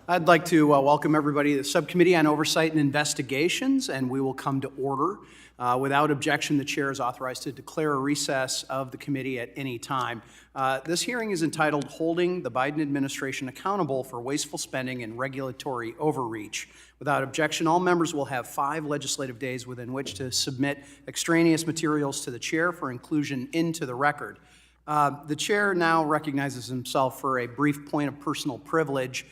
I'd like to welcome everybody to the Subcommittee on Oversight and Investigations, and we will come to order. Without objection, the Chair is authorized to declare a recess of the committee at any time. This hearing is entitled Holding the Biden Administration Accountable for Wasteful Spending and Regulatory Overreach. Without objection, all members will have 5 legislative days within which to submit extraneous materials to the Chair for inclusion into the record. The Chair now recognizes himself for a brief point of personal privilege.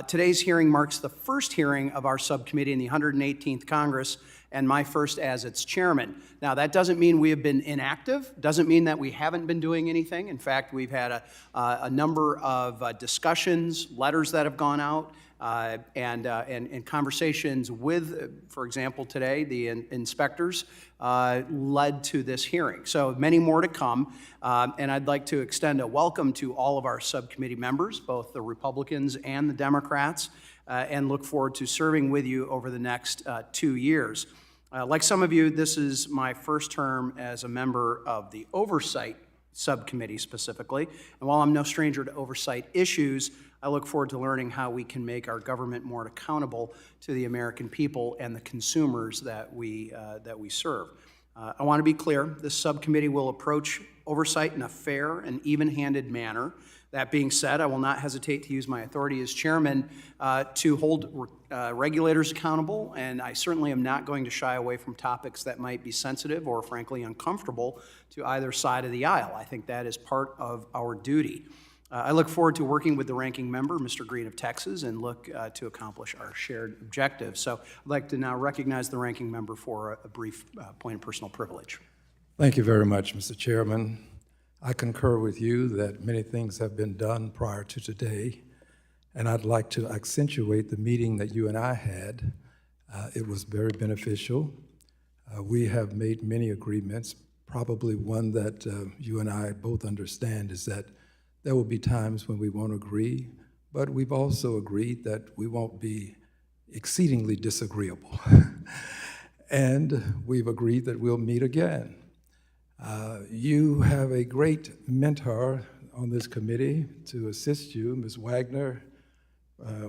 Today's hearing marks the first hearing of our subcommittee in the 118th Congress and my first as its chairman. Now, that doesn't mean we have been inactive, doesn't mean that we haven't been doing anything. In fact, we've had a number of discussions, letters that have gone out, and conversations with, for example, today, the inspectors led to this hearing. So many more to come, and I'd like to extend a welcome to all of our subcommittee members, both the Republicans and the Democrats, and look forward to serving with you over the next 2 years. Like some of you, this is my first term as a member of the Oversight Subcommittee specifically, and while I'm no stranger to oversight issues, I look forward to learning how we can make our government more accountable to the American people and the consumers that we serve. I want to be clear, this subcommittee will approach oversight in a fair and even-handed manner. That being said, I will not hesitate to use my authority as chairman to hold regulators accountable, and I certainly am not going to shy away from topics that might be sensitive or frankly uncomfortable to either side of the aisle. I think that is part of our duty. I look forward to working with the ranking member, Mr. Green of Texas, and look to accomplish our shared objectives. So I'd like to now recognize the ranking member for a brief point of personal privilege. Thank you very much, Mr. Chairman. I concur with you that many things have been done prior to today, and I'd like to accentuate the meeting that you and I had. It was very beneficial. We have made many agreements. Probably one that you and I both understand is that there will be times when we won't agree, but we've also agreed that we won't be exceedingly disagreeable. And we've agreed that we'll meet again. You have a great mentor on this committee to assist you. Ms. Wagner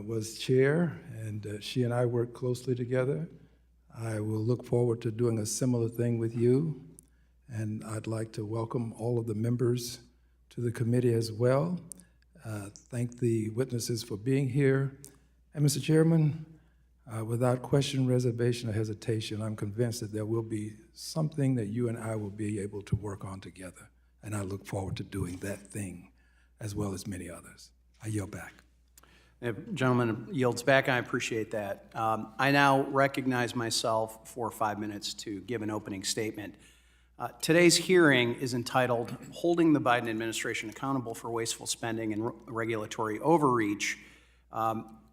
was chair, and she and I worked closely together. I will look forward to doing a similar thing with you, and I'd like to welcome all of the members to the committee as well. Thank the witnesses for being here. And Mr. Chairman, without question, reservation, or hesitation, I'm convinced that there will be something that you and I will be able to work on together. And I look forward to doing that thing as well as many others. I yield back. The gentleman yields back, I appreciate that. I now recognize myself for 5 minutes to give an opening statement. Today's hearing is entitled Holding the Biden Administration Accountable for Wasteful Spending and Regulatory Overreach.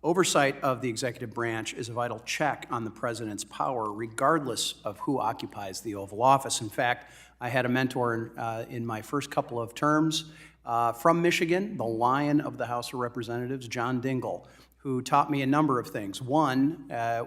Oversight of the executive branch is a vital check on the president's power, regardless of who occupies the Oval Office. In fact, I had a mentor in my first couple of terms from Michigan, the Lion of the House of Representatives, John Dingell, who taught me a number of things. One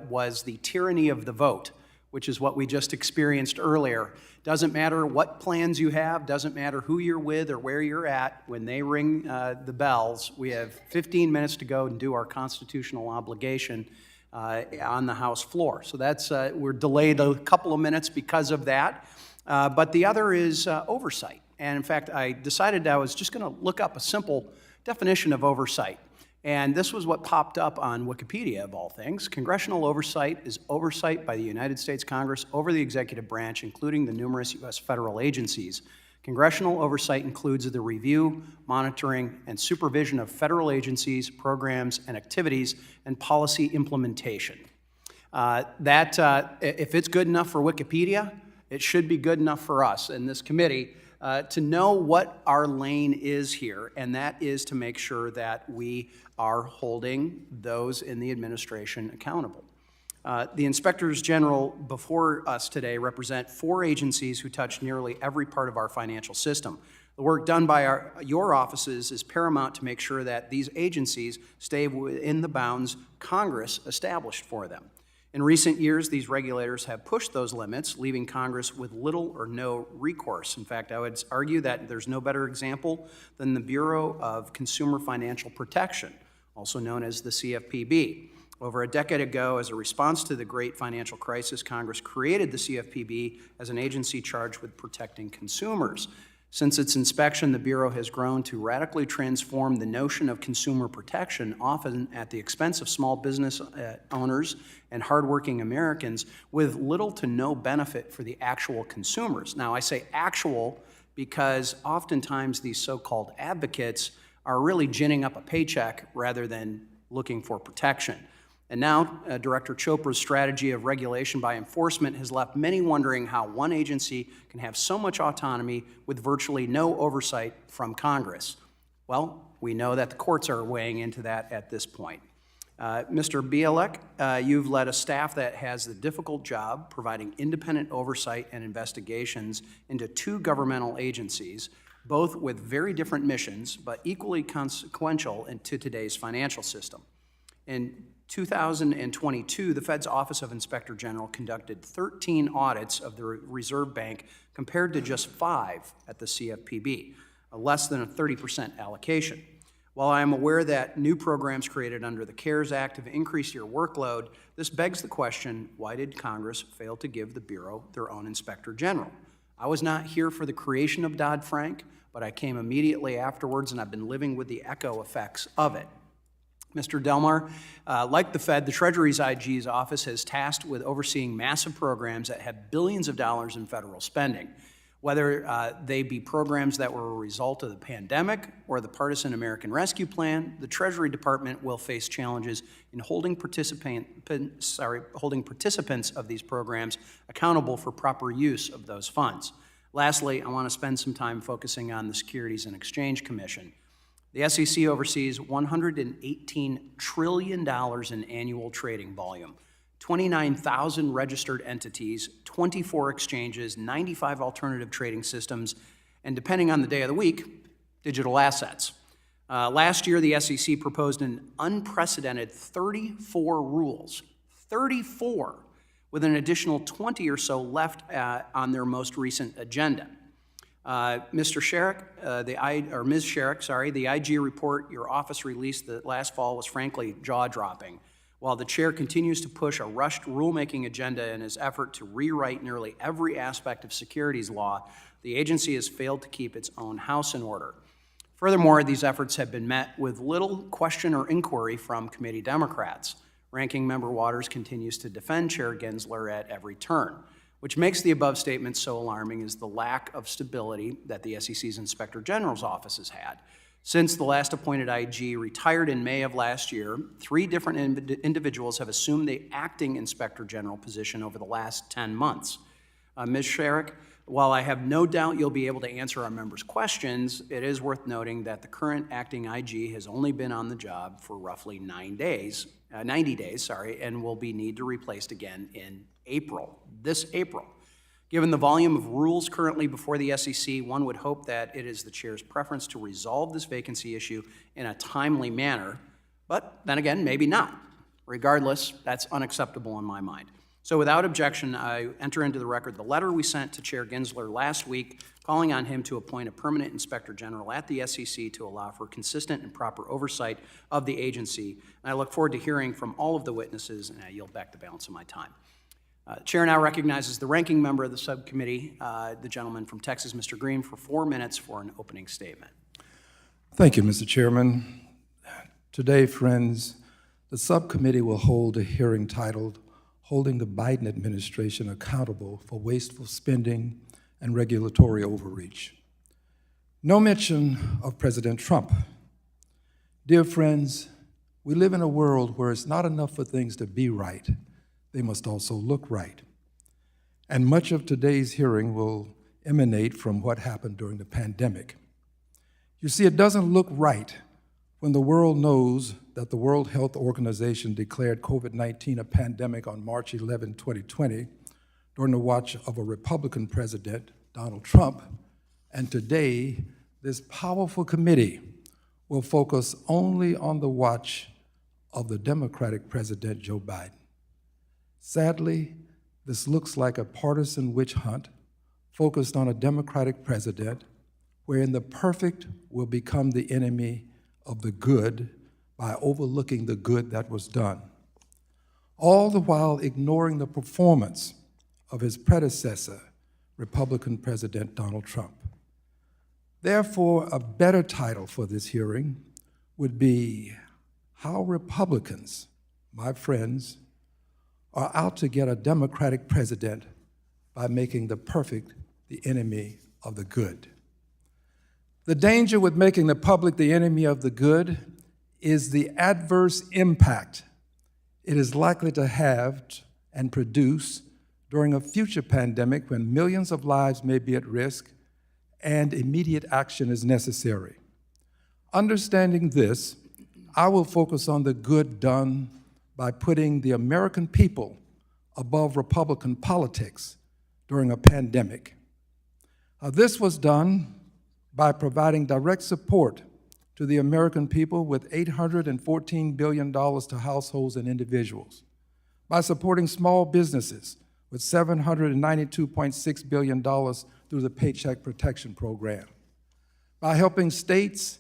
was the tyranny of the vote, which is what we just experienced earlier. Doesn't matter what plans you have, doesn't matter who you're with or where you're at, when they ring the bells, we have 15 minutes to go and do our constitutional obligation on the House floor. So that's, we're delayed a couple of minutes because of that. But the other is oversight. And in fact, I decided I was just gonna look up a simple definition of oversight. And this was what popped up on Wikipedia, of all things. Congressional oversight is oversight by the United States Congress over the executive branch, including the numerous U.S. federal agencies. Congressional oversight includes the review, monitoring, and supervision of federal agencies, programs, and activities, and policy implementation. If it's good enough for Wikipedia, it should be good enough for us in this committee to know what our lane is here, and that is to make sure that we are holding those in the administration accountable. The inspectors general before us today represent 4 agencies who touch nearly every part of our financial system. The work done by your offices is paramount to make sure that these agencies stay within the bounds Congress established for them. In recent years, these regulators have pushed those limits, leaving Congress with little or no recourse. In fact, I would argue that there's no better example than the Bureau of Consumer Financial Protection. also known as the CFPB. Over a decade ago, as a response to the great financial crisis, Congress created the CFPB as an agency charged with protecting consumers. Since its inspection, the Bureau has grown to radically transform the notion of consumer protection, often at the expense of small business owners and hardworking Americans, with little to no benefit for the actual consumers. Now, I say actual because oftentimes these so-called advocates are really ginning up a paycheck rather than looking for protection. And now, Director Chopra's strategy of regulation by enforcement has left many wondering how one agency can have so much autonomy with virtually no oversight from Congress. Well, we know that the courts are weighing into that at this point. Mr. Bialek, you've led a staff that has the difficult job providing independent oversight and investigations into two governmental agencies, both with very different missions, but equally consequential to today's financial system. In 2022, the Fed's Office of Inspector General conducted 13 audits of the Reserve Bank compared to just 5 at the CFPB, a less than a 30% allocation. While I am aware that new programs created under the CARES Act have increased your workload, this begs the question, why did Congress fail to give the Bureau their own Inspector General? I was not here for the creation of Dodd-Frank, but I came immediately afterwards, and I've been living with the echo effects of it. Mr. Delmar, like the Fed, the Treasury's IG's office is tasked with overseeing massive programs that have billions of dollars in federal spending. Whether they be programs that were a result of the pandemic or the partisan American Rescue Plan, the Treasury Department will face challenges in holding participants of these programs accountable for proper use of those funds. Lastly, I want to spend some time focusing on the Securities and Exchange Commission. The SEC oversees $118 trillion in annual trading volume, 29,000 registered entities, 24 exchanges, 95 alternative trading systems, and depending on the day of the week, digital assets. Last year, the SEC proposed an unprecedented 34 rules, 34, with an additional 20 or so left on their most recent agenda. Mr. Sharek, Ms. Sharek, the IG report your office released last fall was frankly jaw-dropping. While the chair continues to push a rushed rulemaking agenda in his effort to rewrite nearly every aspect of securities law, the agency has failed to keep its own house in order. Furthermore, these efforts have been met with little question or inquiry from committee Democrats. Ranking Member Waters continues to defend Chair Gensler at every turn. Which makes the above statement so alarming is the lack of stability that the SEC's Inspector General's office has had. Since the last appointed IG retired in May of last year, 3 different individuals have assumed the acting Inspector General position over the last 10 months. Ms. Sharek, while I have no doubt you'll be able to answer our members' questions, it is worth noting that the current acting IG has only been on the job for roughly 90 days, and will be need to replaced again in this April. Given the volume of rules currently before the SEC, one would hope that it is the chair's preference to resolve this vacancy issue in a timely manner, but then again, maybe not. Regardless, that's unacceptable in my mind. So without objection, I enter into the record the letter we sent to Chair Gensler last week calling on him to appoint a permanent Inspector General at the SEC to allow for consistent and proper oversight of the agency. And I look forward to hearing from all of the witnesses, and I yield back the balance of my time. Chair now recognizes the ranking member of the subcommittee, the gentleman from Texas, Mr. Green, for 4 minutes for an opening statement. Thank you, Mr. Chairman. Today, friends, the subcommittee will hold a hearing titled Holding the Biden Administration Accountable for Wasteful Spending and Regulatory Overreach. No mention of President Trump. Dear friends, we live in a world where it's not enough for things to be right. They must also look right. And much of today's hearing will emanate from what happened during the pandemic. You see, it doesn't look right when the world knows that the World Health Organization declared COVID-19 a pandemic on March 11, 2020, during the watch of a Republican president, Donald Trump, and today, this powerful committee will focus only on the watch of the Democratic President, Joe Biden. Sadly, this looks like a partisan witch hunt focused on a Democratic president wherein the perfect will become the enemy of the good by overlooking the good that was done, all the while ignoring the performance of his predecessor, Republican President Donald Trump. Therefore, a better title for this hearing would be How Republicans, my friends, are out to get a Democratic president by making the perfect the enemy of the good. The danger with making the public the enemy of the good is the adverse impact it is likely to have and produce during a future pandemic when millions of lives may be at risk and immediate action is necessary. Understanding this, I will focus on the good done by putting the American people above Republican politics during a pandemic. This was done by providing direct support to the American people with $814 billion to households and individuals, by supporting small businesses with $792.6 billion through the Paycheck Protection Program, by helping states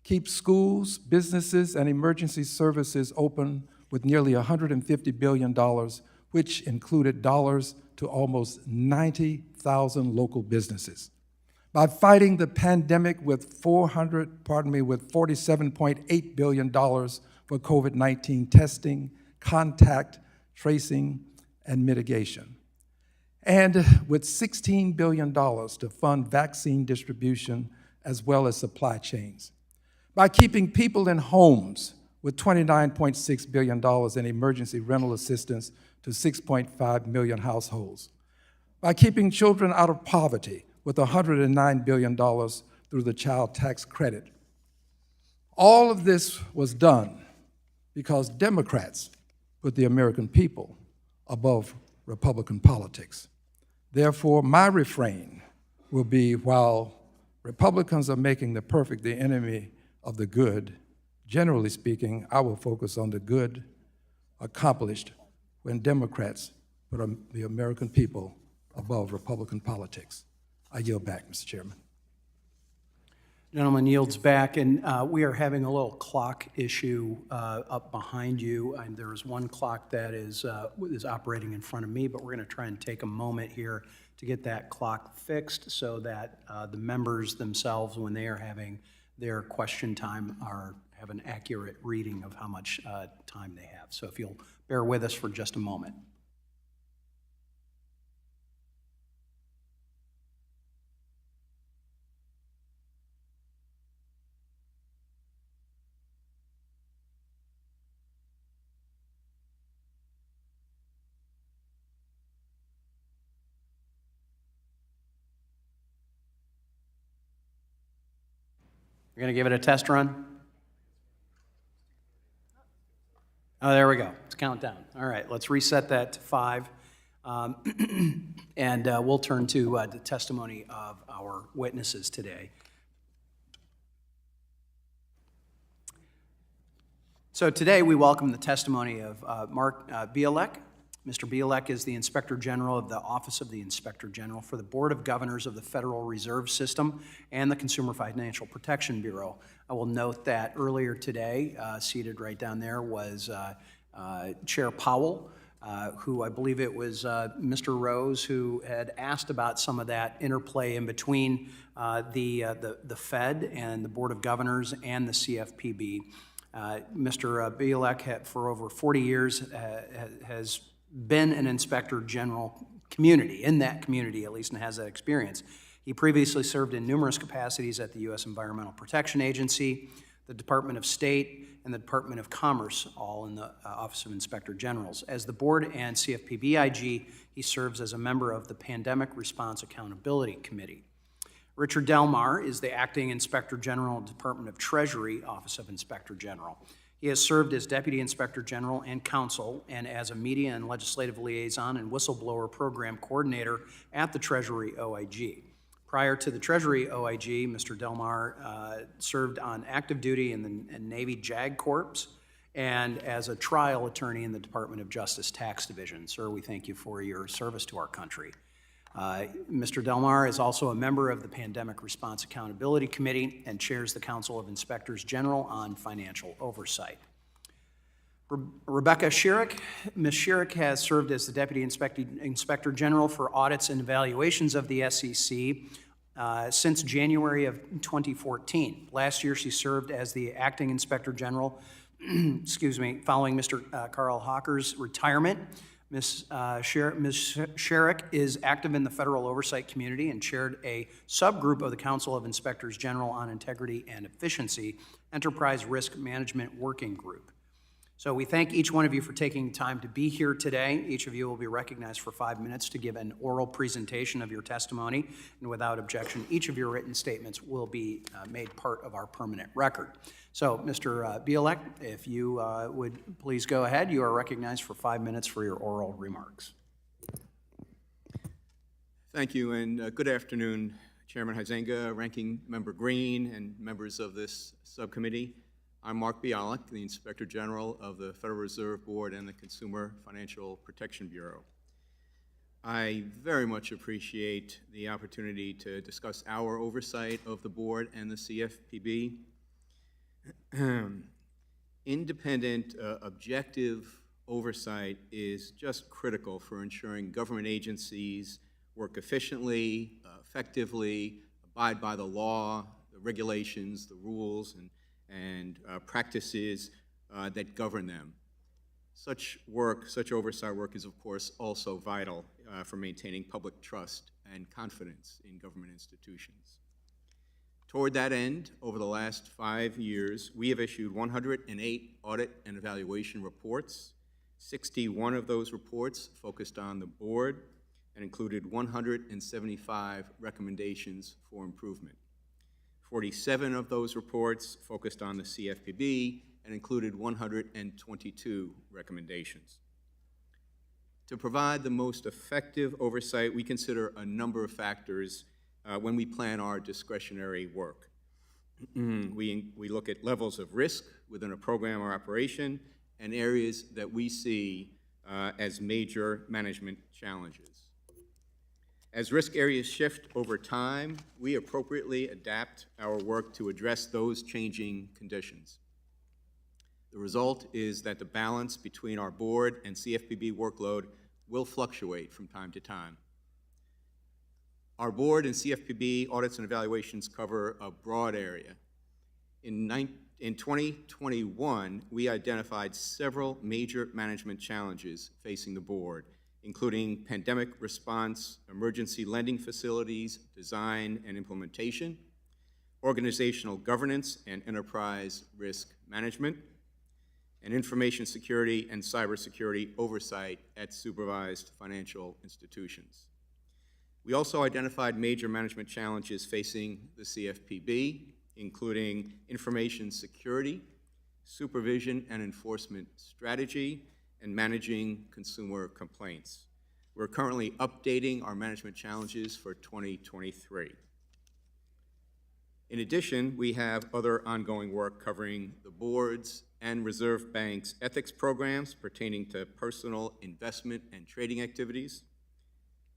keep schools, businesses, and emergency services open with nearly $150 billion, which included dollars to almost 90,000 local businesses, by fighting the pandemic with $47.8 billion for COVID-19 testing, contact tracing, and mitigation, and with $16 billion to fund vaccine distribution as well as supply chains, by keeping people in homes with $29.6 billion in emergency rental assistance to 6.5 million households, by keeping children out of poverty with $109 billion through the child tax credit. All of this was done because Democrats put the American people above Republican politics. Therefore, my refrain will be, while Republicans are making the perfect the enemy of the good, generally speaking, I will focus on the good accomplished when Democrats put the American people above Republican politics. I yield back, Mr. Chairman. Gentleman yields back, and we are having a little clock issue up behind you. And there is one clock that is operating in front of me, but we're going to try and take a moment here to get that clock fixed so that the members themselves, when they are having their question time, have an accurate reading of how much time they have. So if you'll bear with us for just a moment. You're going to give it a test run? Oh, there we go. It's countdown. All right, let's reset that to 5. And we'll turn to the testimony of our witnesses today. So today we welcome the testimony of Mark Bialek. Mr. Bialek is the Inspector General of the Office of the Inspector General for the Board of Governors of the Federal Reserve System and the Consumer Financial Protection Bureau. I will note that earlier today, seated right down there, was Chair Powell, who I believe it was Mr. Rose who had asked about some of that interplay in between the Fed and the Board of Governors and the CFPB. Mr. Bialek, for over 40 years, has been an Inspector General in that community at least, and has that experience. He previously served in numerous capacities at the U.S. Environmental Protection Agency, the Department of State, and the Department of Commerce, all in the Office of Inspector Generals. As the Board and CFPB IG, he serves as a member of the Pandemic Response Accountability Committee. Richard Delmar is the Acting Inspector General of the Department of Treasury, Office of Inspector General. He has served as Deputy Inspector General and Counsel and as a Media and Legislative Liaison and Whistleblower Program Coordinator at the Treasury OIG. Prior to the Treasury OIG, Mr. Delmar served on active duty in the Navy JAG Corps and as a trial attorney in the Department of Justice Tax Division. Sir, we thank you for your service to our country. Mr. Delmar is also a member of the Pandemic Response Accountability Committee and chairs the Council of Inspectors General on Financial Oversight. Rebecca Sharek. Ms. Sharek has served as the Deputy Inspector General for Audits and Evaluations of the SEC since January of 2014. Last year, she served as the Acting Inspector General, following Mr. Carl Hawker's retirement. Ms. Sharek is active in the federal oversight community and chaired a subgroup of the Council of Inspectors General on Integrity and Efficiency, Enterprise Risk Management Working Group. So we thank each one of you for taking time to be here today. Each of you will be recognized for 5 minutes to give an oral presentation of your testimony, and without objection, each of your written statements will be made part of our permanent record. So, Mr. Bialek, if you would please go ahead. You are recognized for 5 minutes for your oral remarks. Thank you, and good afternoon, Chairman Huizenga, Ranking Member Green, and members of this subcommittee. I'm Mark Bialek, the Inspector General of the Federal Reserve Board and the Consumer Financial Protection Bureau. I very much appreciate the opportunity to discuss our oversight of the board and the CFPB. Independent, objective oversight is just critical for ensuring government agencies work efficiently, effectively, abide by the law, the regulations, the rules, and practices that govern them. Such oversight work is, of course, also vital for maintaining public trust and confidence in government institutions. Toward that end, over the last 5 years, we have issued 108 audit and evaluation reports. 61 of those reports focused on the board and included 175 recommendations for improvement. 47 of those reports focused on the CFPB and included 122 recommendations. To provide the most effective oversight, we consider a number of factors when we plan our discretionary work. We look at levels of risk within a program or operation and areas that we see as major management challenges. As risk areas shift over time, we appropriately adapt our work to address those changing conditions. The result is that the balance between our board and CFPB workload will fluctuate from time to time. Our board and CFPB audits and evaluations cover a broad area. In 2021, we identified several major management challenges facing the board, including pandemic response, emergency lending facilities, design and implementation, organizational governance and enterprise risk management, and information security and cybersecurity oversight at supervised financial institutions. We also identified major management challenges facing the CFPB, including information security, supervision and enforcement strategy, and managing consumer complaints. We're currently updating our management challenges for 2023. In addition, we have other ongoing work covering the board's and Reserve Bank's ethics programs pertaining to personal investment and trading activities,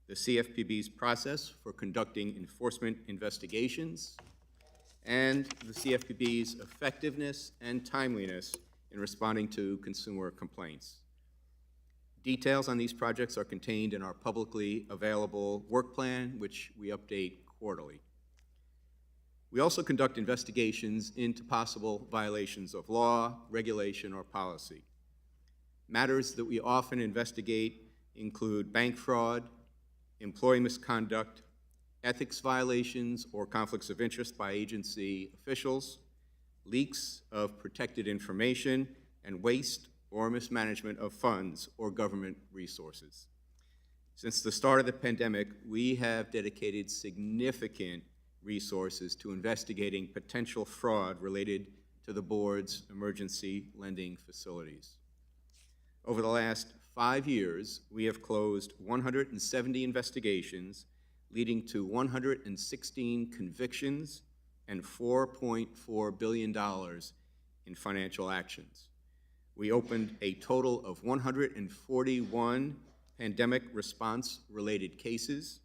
the CFPB's process for conducting enforcement investigations, and the CFPB's effectiveness and timeliness in responding to consumer complaints. Details on these projects are contained in our publicly available work plan, which we update quarterly. We also conduct investigations into possible violations of law, regulation, or policy. Matters that we often investigate include bank fraud, employee misconduct, ethics violations or conflicts of interest by agency officials, leaks of protected information, and waste or mismanagement of funds or government resources. Since the start of the pandemic, we have dedicated significant resources to investigating potential fraud related to the board's emergency lending facilities. Over the last 5 years, we have closed 170 investigations, leading to 116 convictions and $4.4 billion in financial actions. We opened a total of 141 pandemic response-related cases,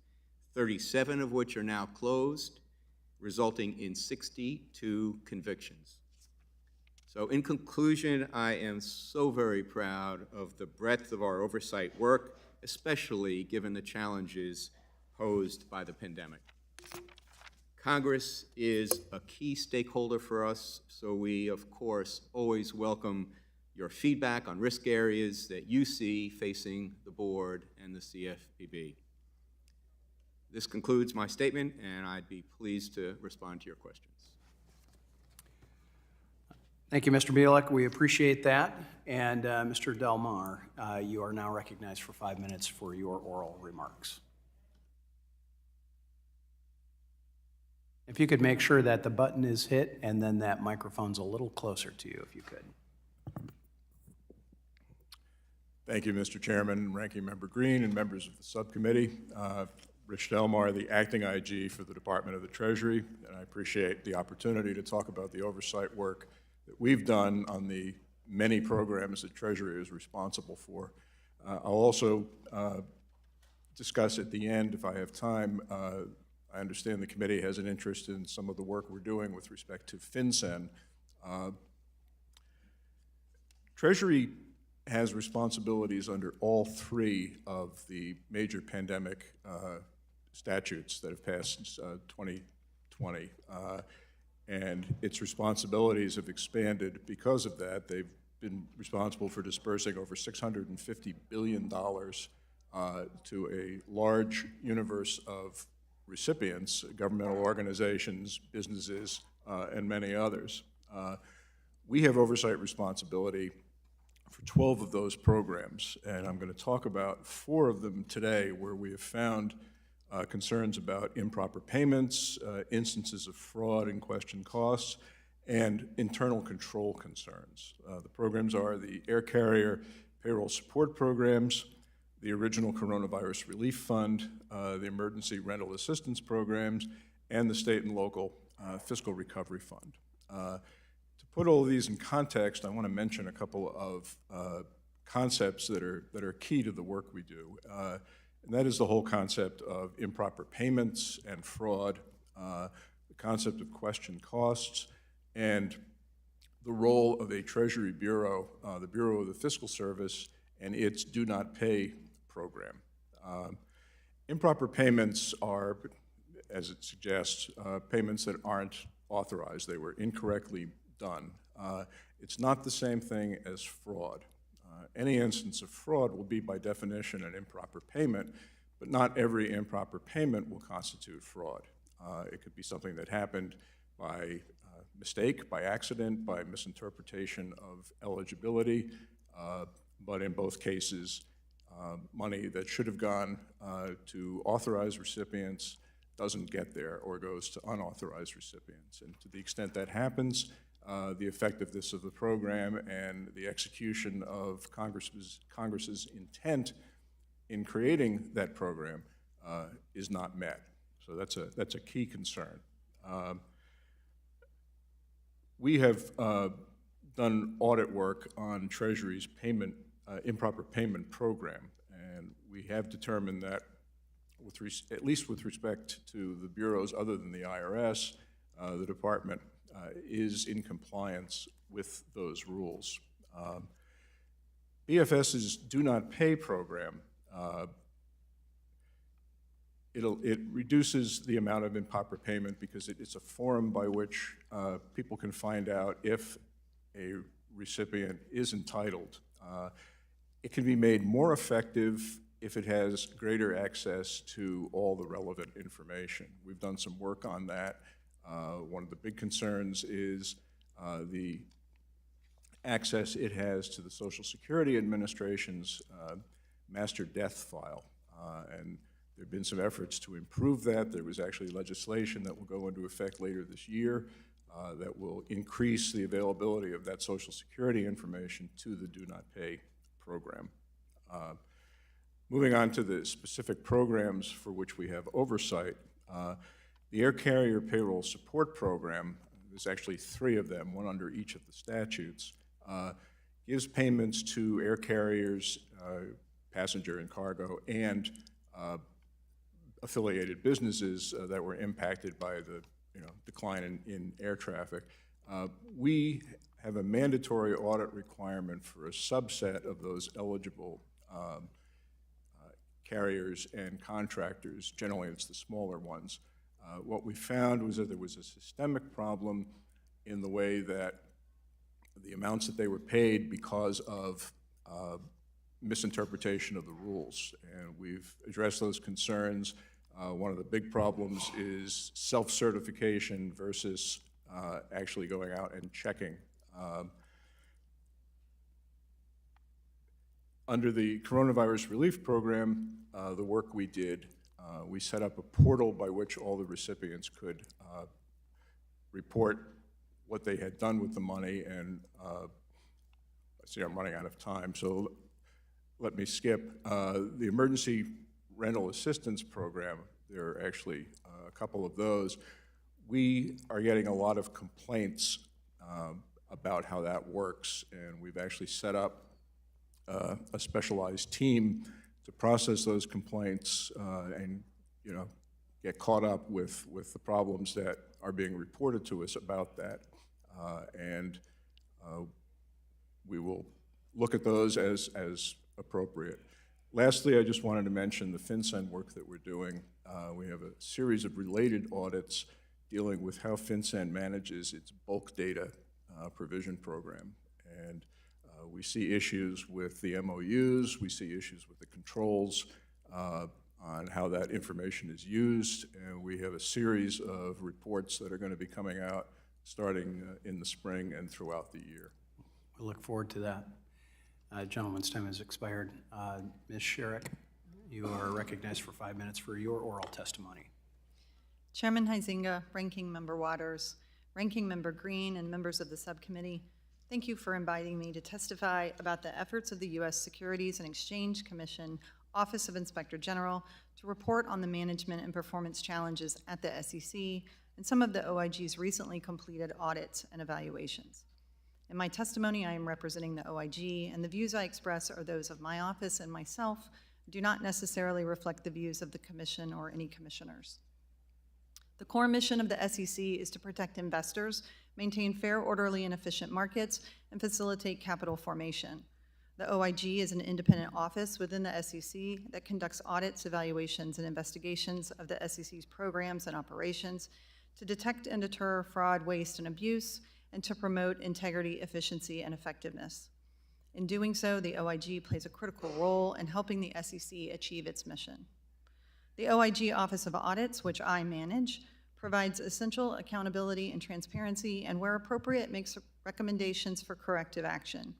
37 of which are now closed, resulting in 62 convictions. So in conclusion, I am so very proud of the breadth of our oversight work, especially given the challenges posed by the pandemic. Congress is a key stakeholder for us, so we, of course, always welcome your feedback on risk areas that you see facing the board and the CFPB. This concludes my statement, and I'd be pleased to respond to your questions. Thank you, Mr. Bialek. We appreciate that. And Mr. Delmar, you are now recognized for 5 minutes for your oral remarks. If you could make sure that the button is hit and then that microphone's a little closer to you, if you could. Thank you, Mr. Chairman, Ranking Member Green, and members of the subcommittee. Rich Delmar, the acting IG for the Department of the Treasury, and I appreciate the opportunity to talk about the oversight work that we've done on the many programs that Treasury is responsible for. I'll also discuss at the end, if I have time, I understand the committee has an interest in some of the work we're doing with respect to FinCEN. Treasury has responsibilities under all three of the major pandemic statutes that have passed since 2020. And its responsibilities have expanded because of that. They've been responsible for dispersing over $650 billion to a large universe of recipients, governmental organizations, businesses, and many others. We have oversight responsibility for 12 of those programs, and I'm going to talk about 4 of them today where we have found concerns about improper payments, instances of fraud and questioned costs, and internal control concerns. The programs are the air carrier payroll support programs, the original coronavirus relief fund, the emergency rental assistance programs, and the state and local fiscal recovery fund. To put all of these in context, I want to mention a couple of concepts that are key to the work we do. And that is the whole concept of improper payments and fraud, the concept of questioned costs, and the role of a Treasury Bureau, the Bureau of the Fiscal Service, and its Do Not Pay program. Improper payments are, as it suggests, payments that aren't authorized. They were incorrectly done. It's not the same thing as fraud. Any instance of fraud will be by definition an improper payment, but not every improper payment will constitute fraud. It could be something that happened by mistake, by accident, by misinterpretation of eligibility, but in both cases, money that should have gone to authorized recipients doesn't get there or goes to unauthorized recipients. And to the extent that happens, the effectiveness of the program and the execution of Congress's intent in creating that program is not met. So that's a key concern. We have done audit work on Treasury's improper payment program, and we have determined that, at least with respect to the bureaus other than the IRS, the department is in compliance with those rules. BFS's Do Not Pay program, it reduces the amount of improper payment because it's a forum by which people can find out if a recipient is entitled. It can be made more effective if it has greater access to all the relevant information. We've done some work on that. One of the big concerns is the access it has to the Social Security Administration's master death file. And there have been some efforts to improve that. There was actually legislation that will go into effect later this year that will increase the availability of that Social Security information to the Do Not Pay program. Moving on to the specific programs for which we have oversight, the Air Carrier Payroll Support Program, there's actually 3 of them, one under each of the statutes, gives payments to air carriers, passenger and cargo, and affiliated businesses that were impacted by the decline in air traffic. We have a mandatory audit requirement for a subset of those eligible carriers and contractors. Generally, it's the smaller ones. What we found was that there was a systemic problem in the way that the amounts that they were paid because of misinterpretation of the rules. And we've addressed those concerns. One of the big problems is self-certification versus actually going out and checking. Under the coronavirus relief program, the work we did, we set up a portal by which all the recipients could report what they had done with the money, and I see I'm running out of time, so let me skip. The Emergency Rental Assistance Program, there are actually a couple of those. We are getting a lot of complaints about how that works, and we've actually set up a specialized team to process those complaints and get caught up with the problems that are being reported to us about that. And we will look at those as appropriate. Lastly, I just wanted to mention the FinCEN work that we're doing. We have a series of related audits dealing with how FinCEN manages its bulk data provision program. And we see issues with the MOUs, we see issues with the controls on how that information is used, and we have a series of reports that are going to be coming out starting in the spring and throughout the year. We look forward to that. Gentleman's time has expired. Ms. Sharek, you are recognized for 5 minutes for your oral testimony. Chairman Huizenga, Ranking Member Waters, Ranking Member Green, and members of the subcommittee, thank you for inviting me to testify about the efforts of the U.S. Securities and Exchange Commission Office of Inspector General to report on the management and performance challenges at the SEC and some of the OIG's recently completed audits and evaluations. In my testimony, I am representing the OIG, and the views I express are those of my office and myself, do not necessarily reflect the views of the Commission or any commissioners. The core mission of the SEC is to protect investors, maintain fair, orderly, and efficient markets, and facilitate capital formation. The OIG is an independent office within the SEC that conducts audits, evaluations, and investigations of the SEC's programs and operations to detect and deter fraud, waste, and abuse, and to promote integrity, efficiency, and effectiveness. In doing so, the OIG plays a critical role in helping the SEC achieve its mission. The OIG Office of Audits, which I manage, provides essential accountability and transparency, and where appropriate, makes recommendations for corrective action.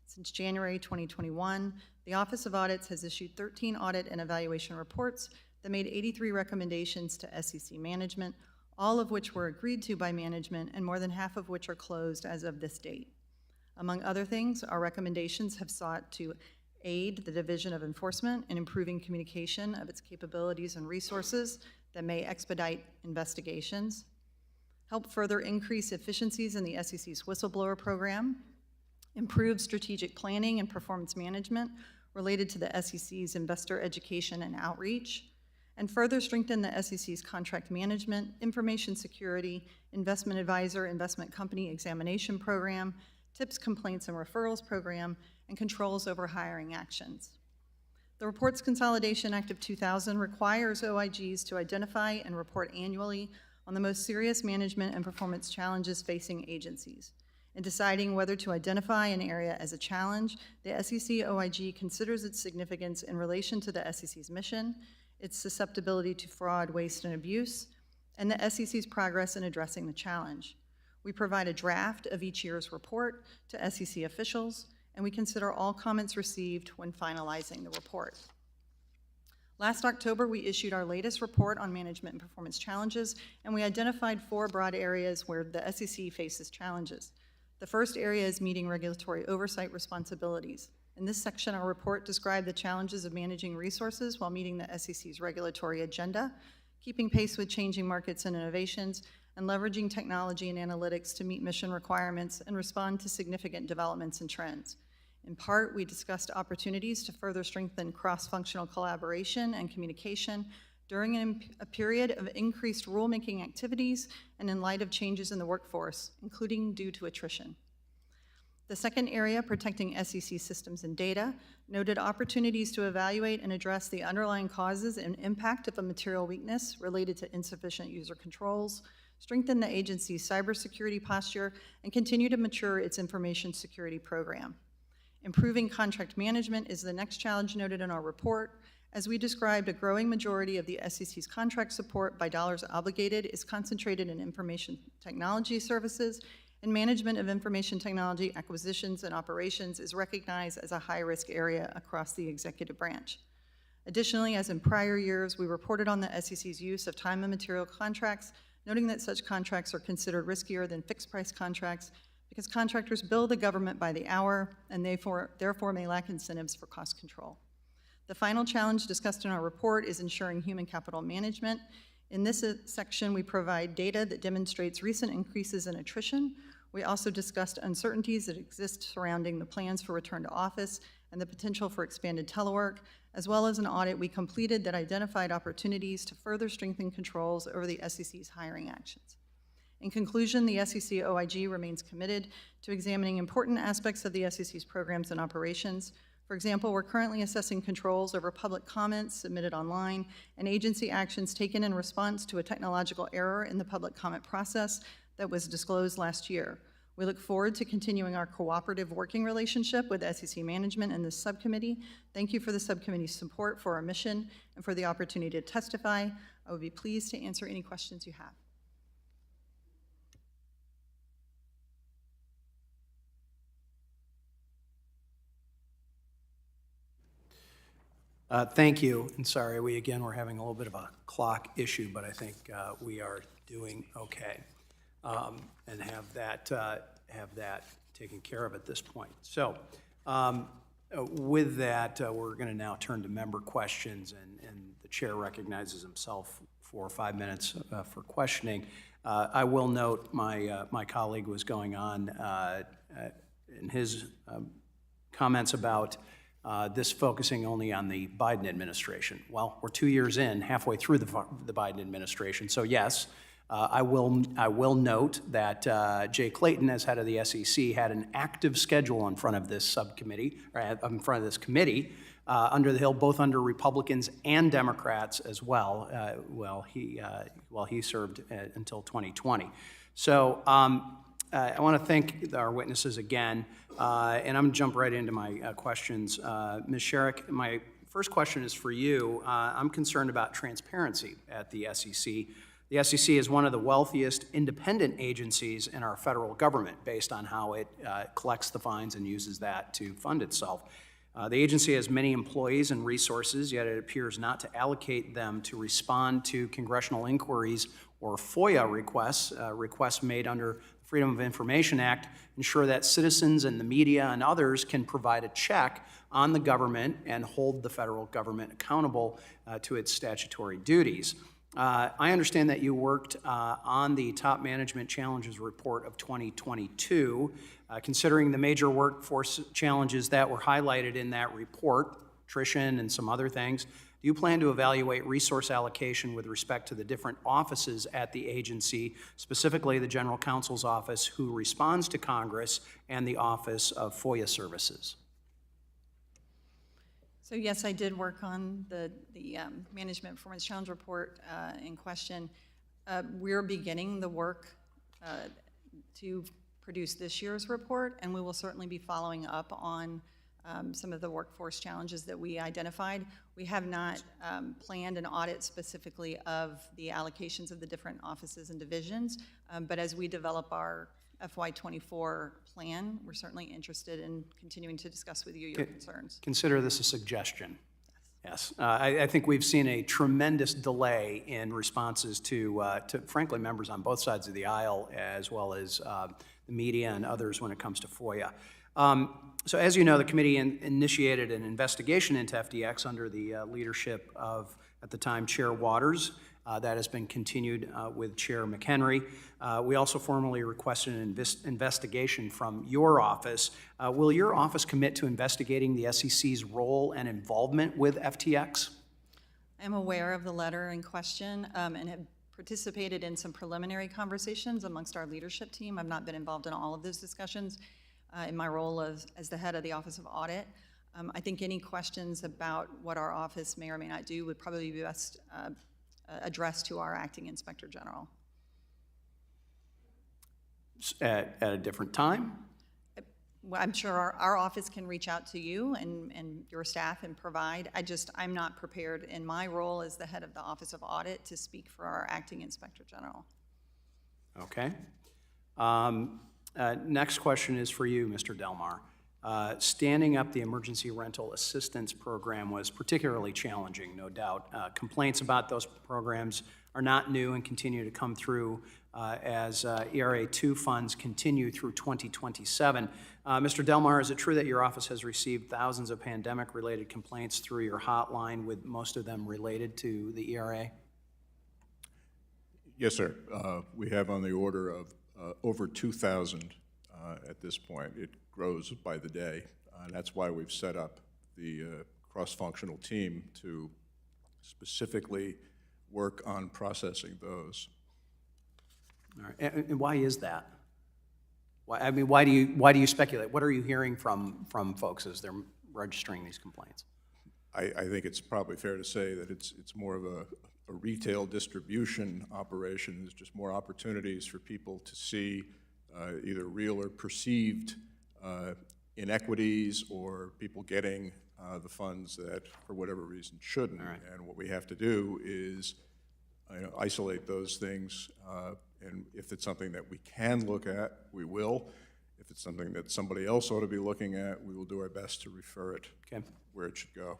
Since January 2021, the Office of Audits has issued 13 audit and evaluation reports that made 83 recommendations to SEC management, all of which were agreed to by management, and more than half of which are closed as of this date. Among other things, our recommendations have sought to aid the Division of Enforcement in improving communication of its capabilities and resources that may expedite investigations, help further increase efficiencies in the SEC's whistleblower program, improve strategic planning and performance management related to the SEC's investor education and outreach, and further strengthen the SEC's contract management, information security, investment advisor, investment company examination program, tips, complaints, and referrals program, and controls over hiring actions. The Reports Consolidation Act of 2000 requires OIGs to identify and report annually on the most serious management and performance challenges facing agencies. In deciding whether to identify an area as a challenge, the SEC OIG considers its significance in relation to the SEC's mission, its susceptibility to fraud, waste, and abuse, and the SEC's progress in addressing the challenge. We provide a draft of each year's report to SEC officials, and we consider all comments received when finalizing the report. Last October, we issued our latest report on management and performance challenges, and we identified 4 broad areas where the SEC faces challenges. The first area is meeting regulatory oversight responsibilities. In this section, our report described the challenges of managing resources while meeting the SEC's regulatory agenda, keeping pace with changing markets and innovations, and leveraging technology and analytics to meet mission requirements and respond to significant developments and trends. In part, we discussed opportunities to further strengthen cross-functional collaboration and communication during a period of increased rulemaking activities and in light of changes in the workforce, including due to attrition. The second area, protecting SEC systems and data, noted opportunities to evaluate and address the underlying causes and impact of a material weakness related to insufficient user controls, strengthen the agency's cybersecurity posture, and continue to mature its information security program. Improving contract management is the next challenge noted in our report. As we described, a growing majority of the SEC's contract support by dollars obligated is concentrated in information technology services, and management of information technology acquisitions and operations is recognized as a high-risk area across the executive branch. Additionally, as in prior years, we reported on the SEC's use of time and material contracts, noting that such contracts are considered riskier than fixed-price contracts because contractors bill the government by the hour and therefore may lack incentives for cost control. The final challenge discussed in our report is ensuring human capital management. In this section, we provide data that demonstrates recent increases in attrition. We also discussed uncertainties that exist surrounding the plans for return to office and the potential for expanded telework, as well as an audit we completed that identified opportunities to further strengthen controls over the SEC's hiring actions. In conclusion, the SEC OIG remains committed to examining important aspects of the SEC's programs and operations. For example, we're currently assessing controls over public comments submitted online and agency actions taken in response to a technological error in the public comment process that was disclosed last year. We look forward to continuing our cooperative working relationship with SEC management and this subcommittee. Thank you for the subcommittee's support for our mission and for the opportunity to testify. I would be pleased to answer any questions you have. Thank you, and sorry, we're having a little bit of a clock issue, but I think we are doing okay, and have that taken care of at this point. So, with that, we're going to now turn to member questions, and the chair recognizes himself for 5 minutes for questioning. I will note my colleague was going on in his comments about this focusing only on the Biden administration. Well, we're 2 years in, halfway through the Biden administration. So yes, I will note that Jay Clayton, as head of the SEC, had an active schedule in front of this subcommittee, or in front of this committee, under the Hill, both under Republicans and Democrats as well. While he served until 2020. So. I want to thank our witnesses again, and I'm going to jump right into my questions. Ms. Sharek, my first question is for you. I'm concerned about transparency at the SEC. The SEC is one of the wealthiest independent agencies in our federal government based on how it collects the fines and uses that to fund itself. The agency has many employees and resources, yet it appears not to allocate them to respond to congressional inquiries or FOIA requests made under the Freedom of Information Act, ensure that citizens and the media and others can provide a check on the government and hold the federal government accountable to its statutory duties. I understand that you worked on the Top Management Challenges Report of 2022. Considering the major workforce challenges that were highlighted in that report, attrition and some other things, do you plan to evaluate resource allocation with respect to the different offices at the agency, specifically the General Counsel's office who responds to Congress and the Office of FOIA Services? So yes, I did work on the Management Performance Challenge Report in question. We're beginning the work to produce this year's report, and we will certainly be following up on some of the workforce challenges that we identified. We have not planned an audit specifically of the allocations of the different offices and divisions, but as we develop our FY24 plan, we're certainly interested in continuing to discuss with you your concerns. Consider this a suggestion. Yes, I think we've seen a tremendous delay in responses to frankly, members on both sides of the aisle, as well as the media and others when it comes to FOIA. So as you know, the committee initiated an investigation into FDX under the leadership of, at the time, Chair Waters. That has been continued with Chair McHenry. We also formally requested an investigation from your office. Will your office commit to investigating the SEC's role and involvement with FTX? I'm aware of the letter in question and have participated in some preliminary conversations amongst our leadership team. I've not been involved in all of those discussions in my role as the head of the Office of Audit. I think any questions about what our office may or may not do would probably be best addressed to our acting Inspector General. At a different time? Well, I'm sure our office can reach out to you and your staff and provide. I'm not prepared in my role as the head of the Office of Audit to speak for our acting Inspector General. Okay. Next question is for you, Mr. Delmar. Standing up the emergency rental assistance program was particularly challenging, no doubt. Complaints about those programs are not new and continue to come through as ERA 2 funds continue through 2027. Mr. Delmar, is it true that your office has received thousands of pandemic-related complaints through your hotline, with most of them related to the ERA? Yes, sir. We have on the order of over 2,000 at this point. It grows by the day, and that's why we've set up the cross-functional team to specifically work on processing those. All right. And why is that? Why do you speculate? What are you hearing from folks as they're registering these complaints? I think it's probably fair to say that it's more of a retail distribution operation. There's just more opportunities for people to see either real or perceived inequities, or people getting the funds that, for whatever reason, shouldn't. Right. And what we have to do is isolate those things, and if it's something that we can look at, we will. If it's something that somebody else ought to be looking at, we will do our best to refer it where it should go.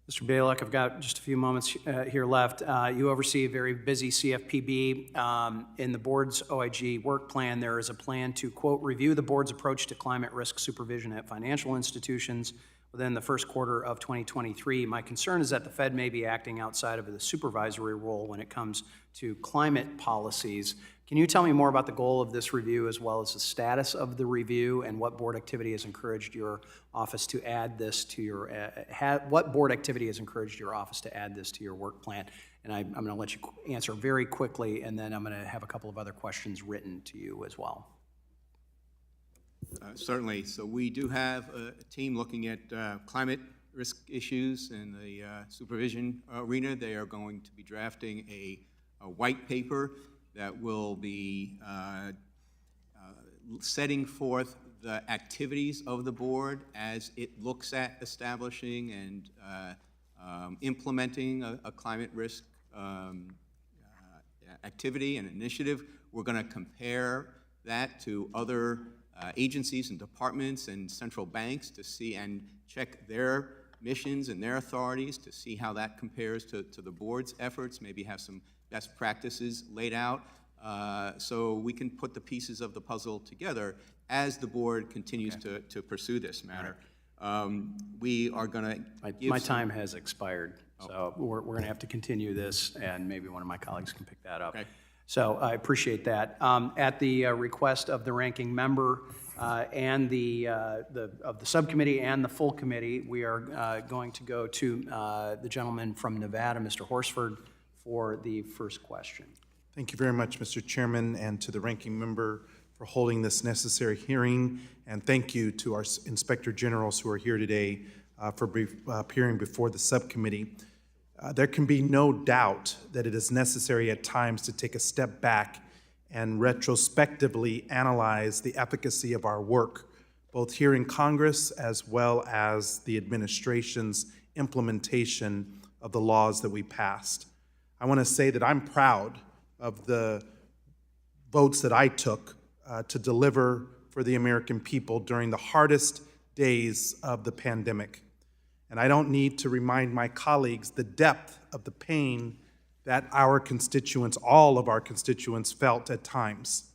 Mr. Bialek, I've got just a few moments here left. You oversee a very busy CFPB. In the board's OIG work plan, there is a plan to, quote, review the board's approach to climate risk supervision at financial institutions within the first quarter of 2023. My concern is that the Fed may be acting outside of the supervisory role when it comes to climate policies. Can you tell me more about the goal of this review, as well as the status of the review, and what board activity has encouraged your office to add this to your, what board activity has encouraged your office to add this to your work plan? And I'm going to let you answer very quickly, and then I'm going to have a couple of other questions written to you as well. Certainly. So we do have a team looking at climate risk issues in the supervision arena. They are going to be drafting a white paper that will be setting forth the activities of the board as it looks at establishing and implementing a climate risk activity and initiative. We're going to compare that to other agencies and departments and central banks to see and check their missions and their authorities to see how that compares to the board's efforts, maybe have some best practices laid out, so we can put the pieces of the puzzle together as the board continues to pursue this matter. We are going to give my time has expired, so we're going to have to continue this, and maybe one of my colleagues can pick that up. Okay. So I appreciate that. At the request of the ranking member and of the subcommittee and the full committee, we are going to go to the gentleman from Nevada, Mr. Horsford, for the first question. Thank you very much, Mr. Chairman, and to the ranking member for holding this necessary hearing. And thank you to our inspector generals who are here today for appearing before the subcommittee. There can be no doubt that it is necessary at times to take a step back and retrospectively analyze the efficacy of our work, both here in Congress as well as the administration's implementation of the laws that we passed. I want to say that I'm proud of the votes that I took to deliver for the American people during the hardest days of the pandemic. And I don't need to remind my colleagues the depth of the pain that our constituents, all of our constituents, felt at times.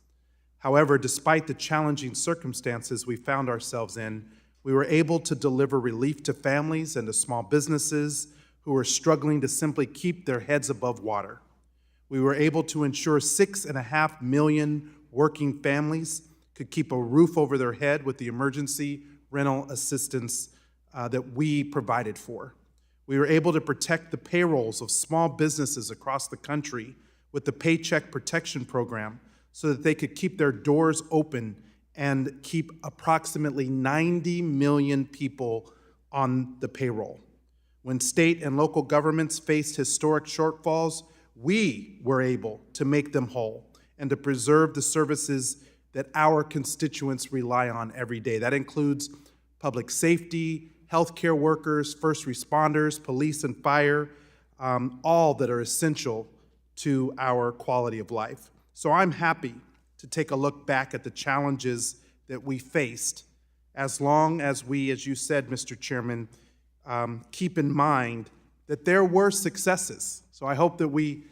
However, despite the challenging circumstances we found ourselves in, we were able to deliver relief to families and to small businesses who were struggling to simply keep their heads above water. We were able to ensure 6.5 million working families could keep a roof over their head with the emergency rental assistance that we provided for. We were able to protect the payrolls of small businesses across the country with the Paycheck Protection Program so that they could keep their doors open and keep approximately 90 million people on the payroll. When state and local governments faced historic shortfalls, we were able to make them whole and to preserve the services that our constituents rely on every day. That includes public safety, healthcare workers, first responders, police and fire, all that are essential to our quality of life. So I'm happy to take a look back at the challenges that we faced, as long as we, as you said, Mr. Chairman, keep in mind that there were successes. So I hope that we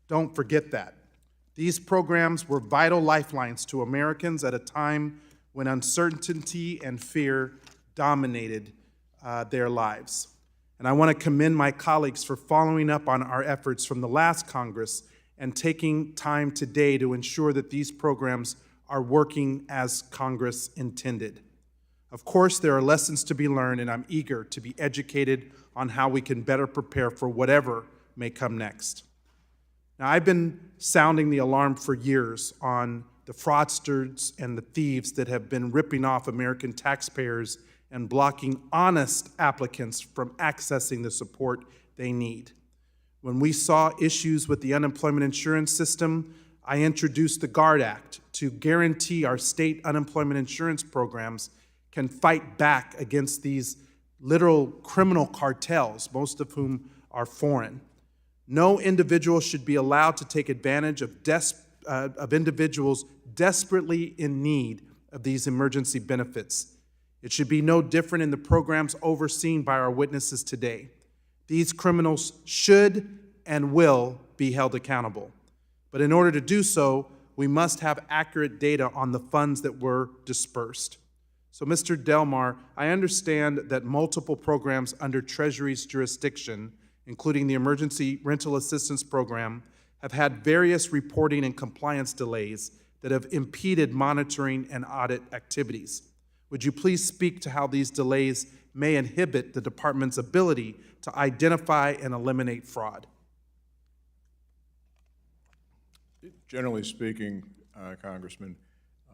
don't forget that. These programs were vital lifelines to Americans at a time when uncertainty and fear dominated their lives. And I want to commend my colleagues for following up on our efforts from the last Congress and taking time today to ensure that these programs are working as Congress intended. Of course, there are lessons to be learned, and I'm eager to be educated on how we can better prepare for whatever may come next. Now, I've been sounding the alarm for years on the fraudsters and the thieves that have been ripping off American taxpayers and blocking honest applicants from accessing the support they need. When we saw issues with the unemployment insurance system, I introduced the GUARD Act to guarantee our state unemployment insurance programs can fight back against these literal criminal cartels, most of whom are foreign. No individual should be allowed to take advantage of individuals desperately in need of these emergency benefits. It should be no different in the programs overseen by our witnesses today. These criminals should and will be held accountable. But in order to do so, we must have accurate data on the funds that were dispersed. So, Mr. Delmar, I understand that multiple programs under Treasury's jurisdiction, including the Emergency Rental Assistance Program, have had various reporting and compliance delays that have impeded monitoring and audit activities. Would you please speak to how these delays may inhibit the department's ability to identify and eliminate fraud? Generally speaking, Congressman,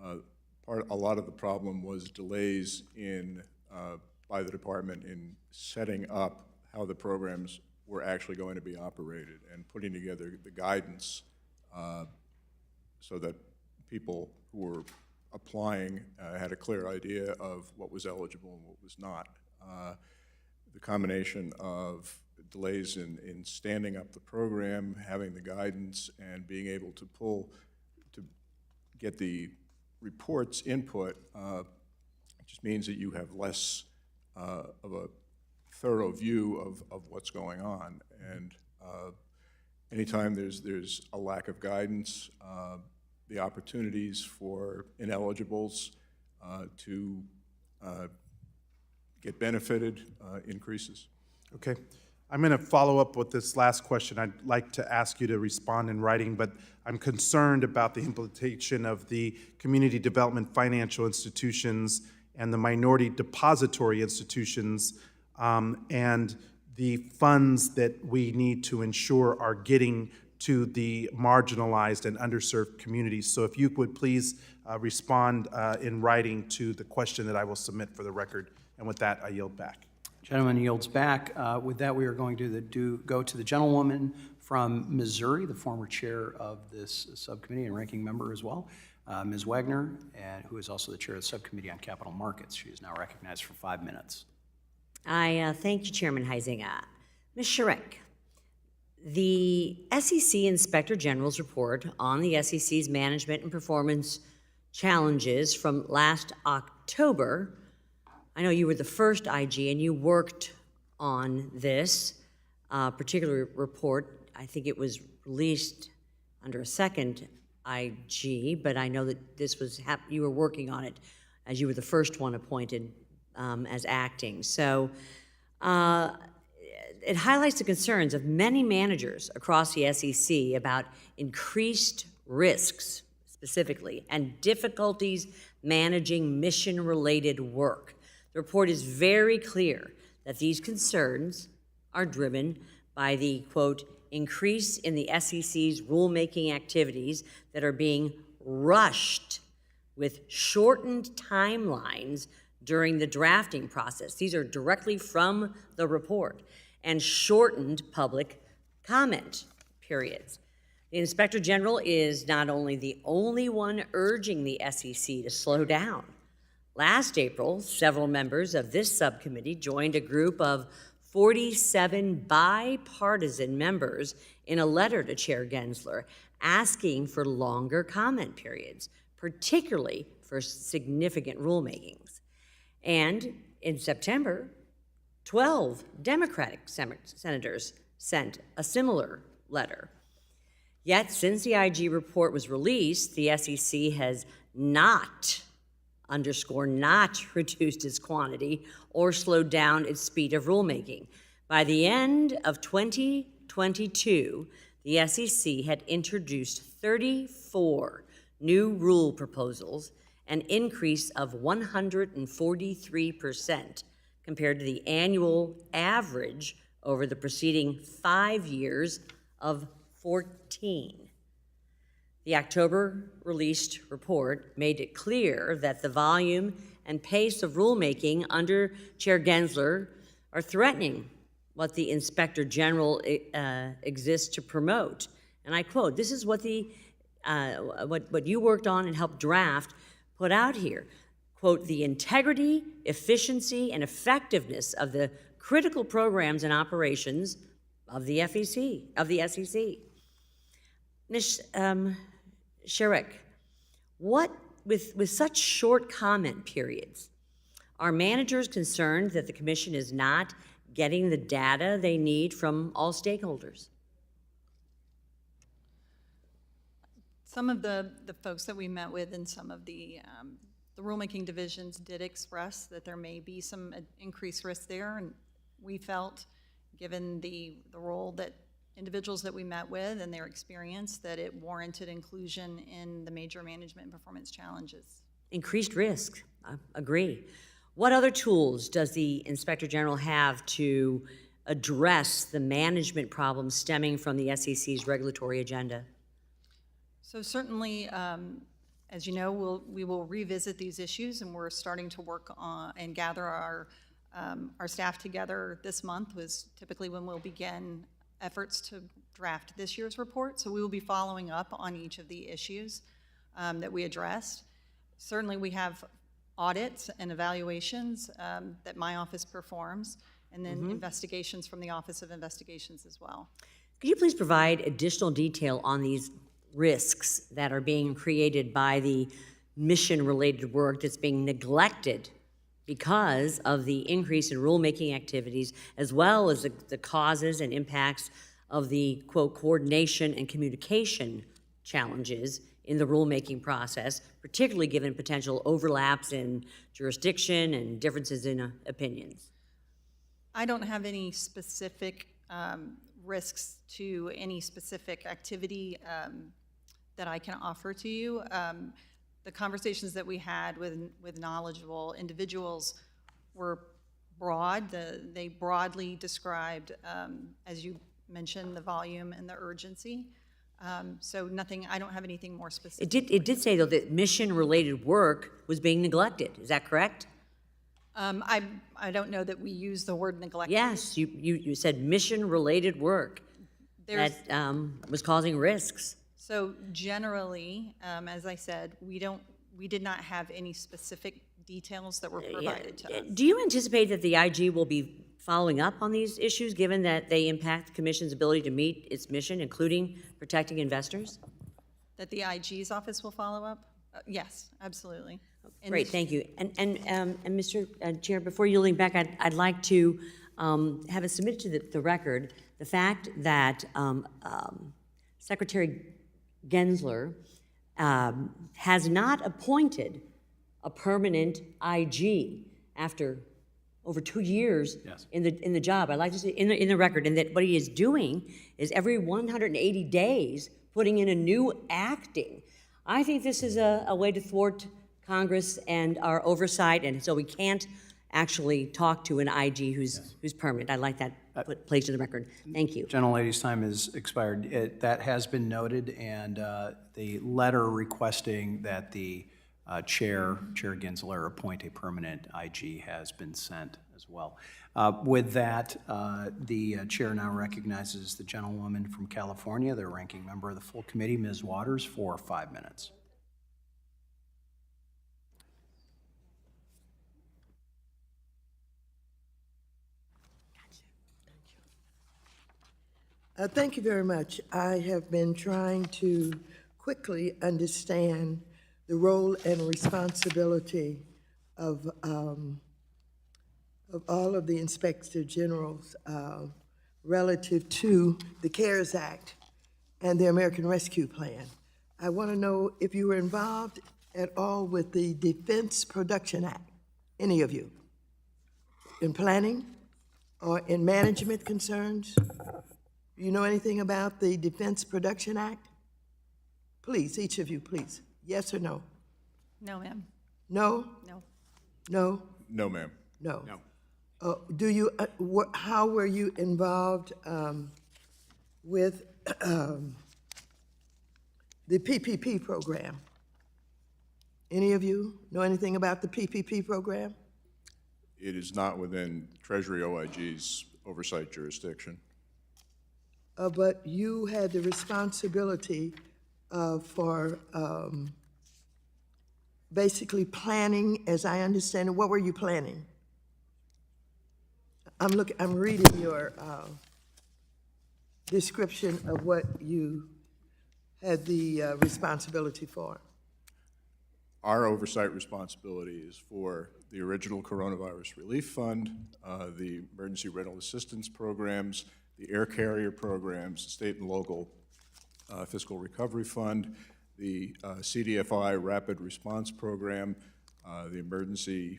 a lot of the problem was delays by the department in setting up how the programs were actually going to be operated and putting together the guidance so that people who were applying had a clear idea of what was eligible and what was not. The combination of delays in standing up the program, having the guidance, and being able to get the reports input just means that you have less of a thorough view of what's going on. And anytime there's a lack of guidance, the opportunities for ineligibles to get benefited increases. Okay. I'm going to follow up with this last question. I'd like to ask you to respond in writing, but I'm concerned about the implementation of the community development financial institutions and the minority depository institutions and the funds that we need to ensure are getting to the marginalized and underserved communities. So if you would please respond in writing to the question that I will submit for the record. And with that, I yield back. Gentleman yields back. With that, we are going to go to the gentlewoman from Missouri, the former chair of this subcommittee and ranking member as well, Ms. Wagner, and who is also the chair of the Subcommittee on Capital Markets. She is now recognized for 5 minutes. I thank you, Chairman Huizenga. Ms. Sharek, the SEC Inspector General's report on the SEC's management and performance challenges from last October. I know you were the first IG and you worked on this particular report. I think it was released under a second IG, but I know that this was you were working on it as you were the first one appointed as acting. So it highlights the concerns of many managers across the SEC about increased risks specifically and difficulties managing mission-related work. The report is very clear that these concerns are driven by the, quote, increase in the SEC's rulemaking activities that are being rushed with shortened timelines during the drafting process. These are directly from the report, and shortened public comment periods. The Inspector General is not only the only one urging the SEC to slow down. Last April, several members of this subcommittee joined a group of 47 bipartisan members in a letter to Chair Gensler asking for longer comment periods, particularly for significant rulemakings. And in September, 12 Democratic senators sent a similar letter. Yet, since the IG report was released, the SEC has not, underscore not, reduced its quantity or slowed down its speed of rulemaking. By the end of 2022, the SEC had introduced 34 new rule proposals, an increase of 143% compared to the annual average over the preceding 5 years of 14. The October released report made it clear that the volume and pace of rulemaking under Chair Gensler are threatening what the Inspector General exists to promote. And I quote, this is what what you worked on and helped draft put out here. Quote, the integrity, efficiency, and effectiveness of the critical programs and operations of the SEC. Ms. Sharek, what, with such short comment periods, are managers concerned that the Commission is not getting the data they need from all stakeholders? Some of the folks that we met with in some of the rulemaking divisions did express that there may be some increased risk there, and we felt, given the role that individuals that we met with and their experience, that it warranted inclusion in the major management and performance challenges. Increased risk, I agree. What other tools does the Inspector General have to address the management problems stemming from the SEC's regulatory agenda? So certainly, as you know, we will revisit these issues, and we're starting to work on and gather our staff together this month, was typically when we'll begin efforts to draft this year's report. So we will be following up on each of the issues that we addressed. Certainly we have audits and evaluations that my office performs, and then investigations from the Office of Investigations as well. Could you please provide additional detail on these risks that are being created by the mission-related work that's being neglected because of the increase in rulemaking activities, as well as the causes and impacts of the, quote, coordination and communication challenges in the rulemaking process, particularly given potential overlaps in jurisdiction and differences in opinions? I don't have any specific risks to any specific activity that I can offer to you. The conversations that we had with knowledgeable individuals were broad. They broadly described, as you mentioned, the volume and the urgency. So nothing, I don't have anything more specific. It did say, though, that mission-related work was being neglected. Is that correct? I don't know that we use the word neglected. Yes, you said mission-related work that was causing risks. So generally, as I said, we did not have any specific details that were provided to us. Do you anticipate that the IG will be following up on these issues, given that they impact the Commission's ability to meet its mission, including protecting investors? That the IG's office will follow up? Yes, absolutely. Great, thank you. And Mr. Chair, before yielding back, I'd like to have it submitted to the record the fact that Secretary Gensler has not appointed a permanent IG after over 2 years in the job. I'd like to say in the record, and that what he is doing is every 180 days putting in a new acting. I think this is a way to thwart Congress and our oversight, and so we can't actually talk to an IG who's permanent. I like that placed in the record. Thank you. Gentlelady's time has expired. That has been noted, and the letter requesting that the Chair Gensler, appoint a permanent IG has been sent as well. With that, the Chair now recognizes the gentlewoman from California, the ranking member of the full committee, Ms. Waters, for 5 minutes. Thank you very much. I have been trying to quickly understand the role and responsibility of all of the Inspector Generals relative to the CARES Act and the American Rescue Plan. I want to know if you were involved at all with the Defense Production Act, any of you, in planning or in management concerns? You know anything about the Defense Production Act? Please, each of you, please. Yes or no? No, ma'am. No? No. No? No, ma'am. No. No. Do you, how were you involved with the PPP program? Any of you know anything about the PPP program? It is not within Treasury OIG's oversight jurisdiction. But you had the responsibility for basically planning, as I understand it. What were you planning? I'm reading your description of what you had the responsibility for. Our oversight responsibility is for the original Coronavirus Relief Fund, the Emergency Rental Assistance Programs, the air carrier programs, the state and local fiscal recovery fund, the CDFI Rapid Response Program, the Emergency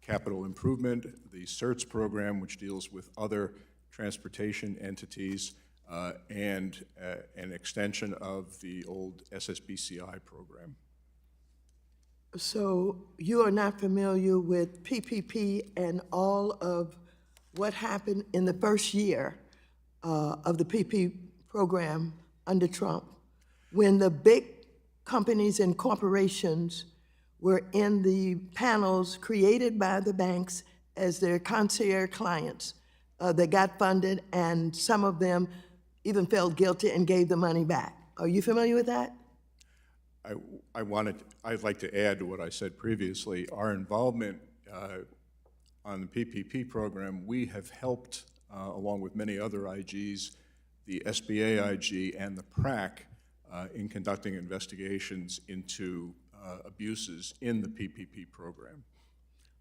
Capital Improvement, the CERTS program, which deals with other transportation entities, and an extension of the old SSBCI program. So you are not familiar with PPP and all of what happened in the first year of the PP program under Trump, when the big companies and corporations were in the panels created by the banks as their concierge clients that got funded, and some of them even felt guilty and gave the money back. Are you familiar with that? I'd like to add to what I said previously. Our involvement on the PPP program, we have helped, along with many other IGs, the SBA IG and the PRAC in conducting investigations into abuses in the PPP program.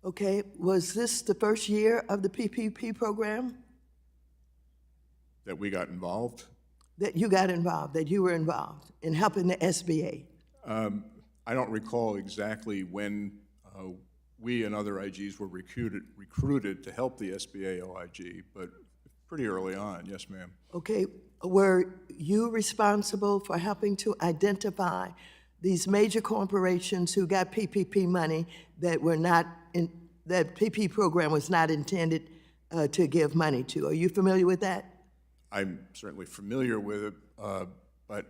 Okay, was this the first year of the PPP program That we got involved? that you got involved, that you were involved in helping the SBA? I don't recall exactly when we and other IGs were recruited to help the SBA OIG, but pretty early on, yes, ma'am. Okay, were you responsible for helping to identify these major corporations who got PPP money that were not in, that PPP program was not intended to give money to? Are you familiar with that? I'm certainly familiar with it, but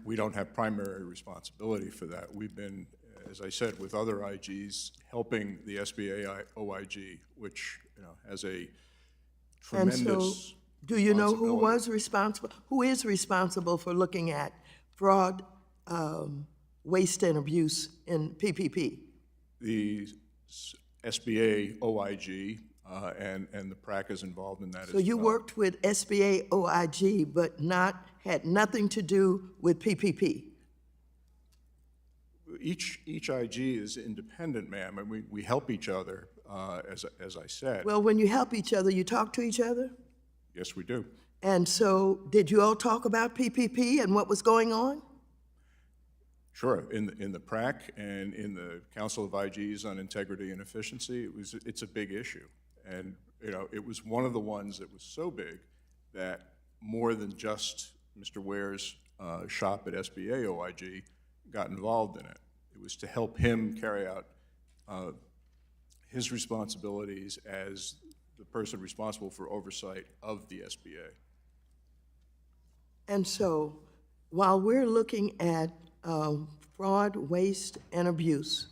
we don't have primary responsibility for that. We've been, as I said, with other IGs, helping the SBA OIG, which has a tremendous And so, do you know who responsibility. was responsible, who is responsible for looking at fraud, waste, and abuse in PPP? The SBA OIG and the PRAC is involved in that as well. So you worked with SBA OIG, but had nothing to do with PPP? Each IG is independent, ma'am, and we help each other, as I said. Well, when you help each other, you talk to each other? Yes, we do. And so, did you all talk about PPP and what was going on? Sure. In the PRAC and in the Council of IGs on Integrity and Efficiency, it's a big issue. And it was one of the ones that was so big that more than just Mr. Ware's shop at SBA OIG got involved in it. It was to help him carry out his responsibilities as the person responsible for oversight of the SBA. And so, while we're looking at fraud, waste, and abuse,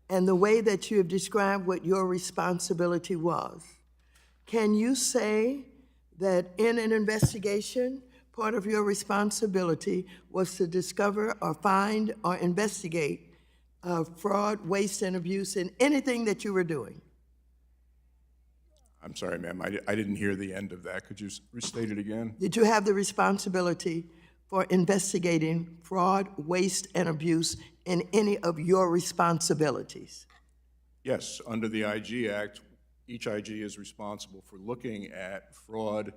and the way that you have described what your responsibility was, can you say that in an investigation, part of your responsibility was to discover or find or investigate fraud, waste, and abuse in anything that you were doing? I'm sorry, ma'am, I didn't hear the end of that. Could you restate it again? Did you have the responsibility for investigating fraud, waste, and abuse in any of your responsibilities? Yes, under the IG Act, each IG is responsible for looking at fraud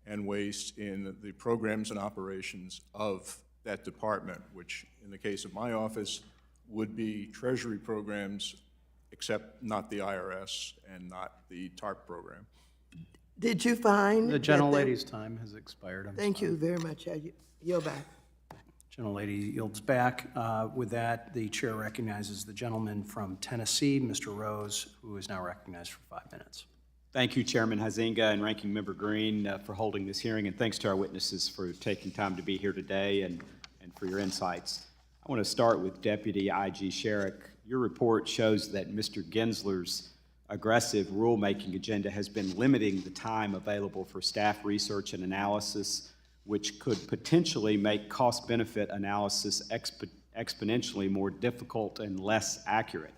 and waste in the programs and operations of that department, which in the case of my office would be Treasury programs, except not the IRS and not the TARP program. Did you find? The gentlelady's time has expired. Thank you very much. I yield back. Gentlelady yields back. With that, the chair recognizes the gentleman from Tennessee, Mr. Rose, who is now recognized for 5 minutes. Thank you, Chairman Huizenga and Ranking Member Green, for holding this hearing, and thanks to our witnesses for taking time to be here today and for your insights. I want to start with Deputy IG Sharek. Your report shows that Mr. Gensler's aggressive rulemaking agenda has been limiting the time available for staff research and analysis, which could potentially make cost-benefit analysis exponentially more difficult and less accurate.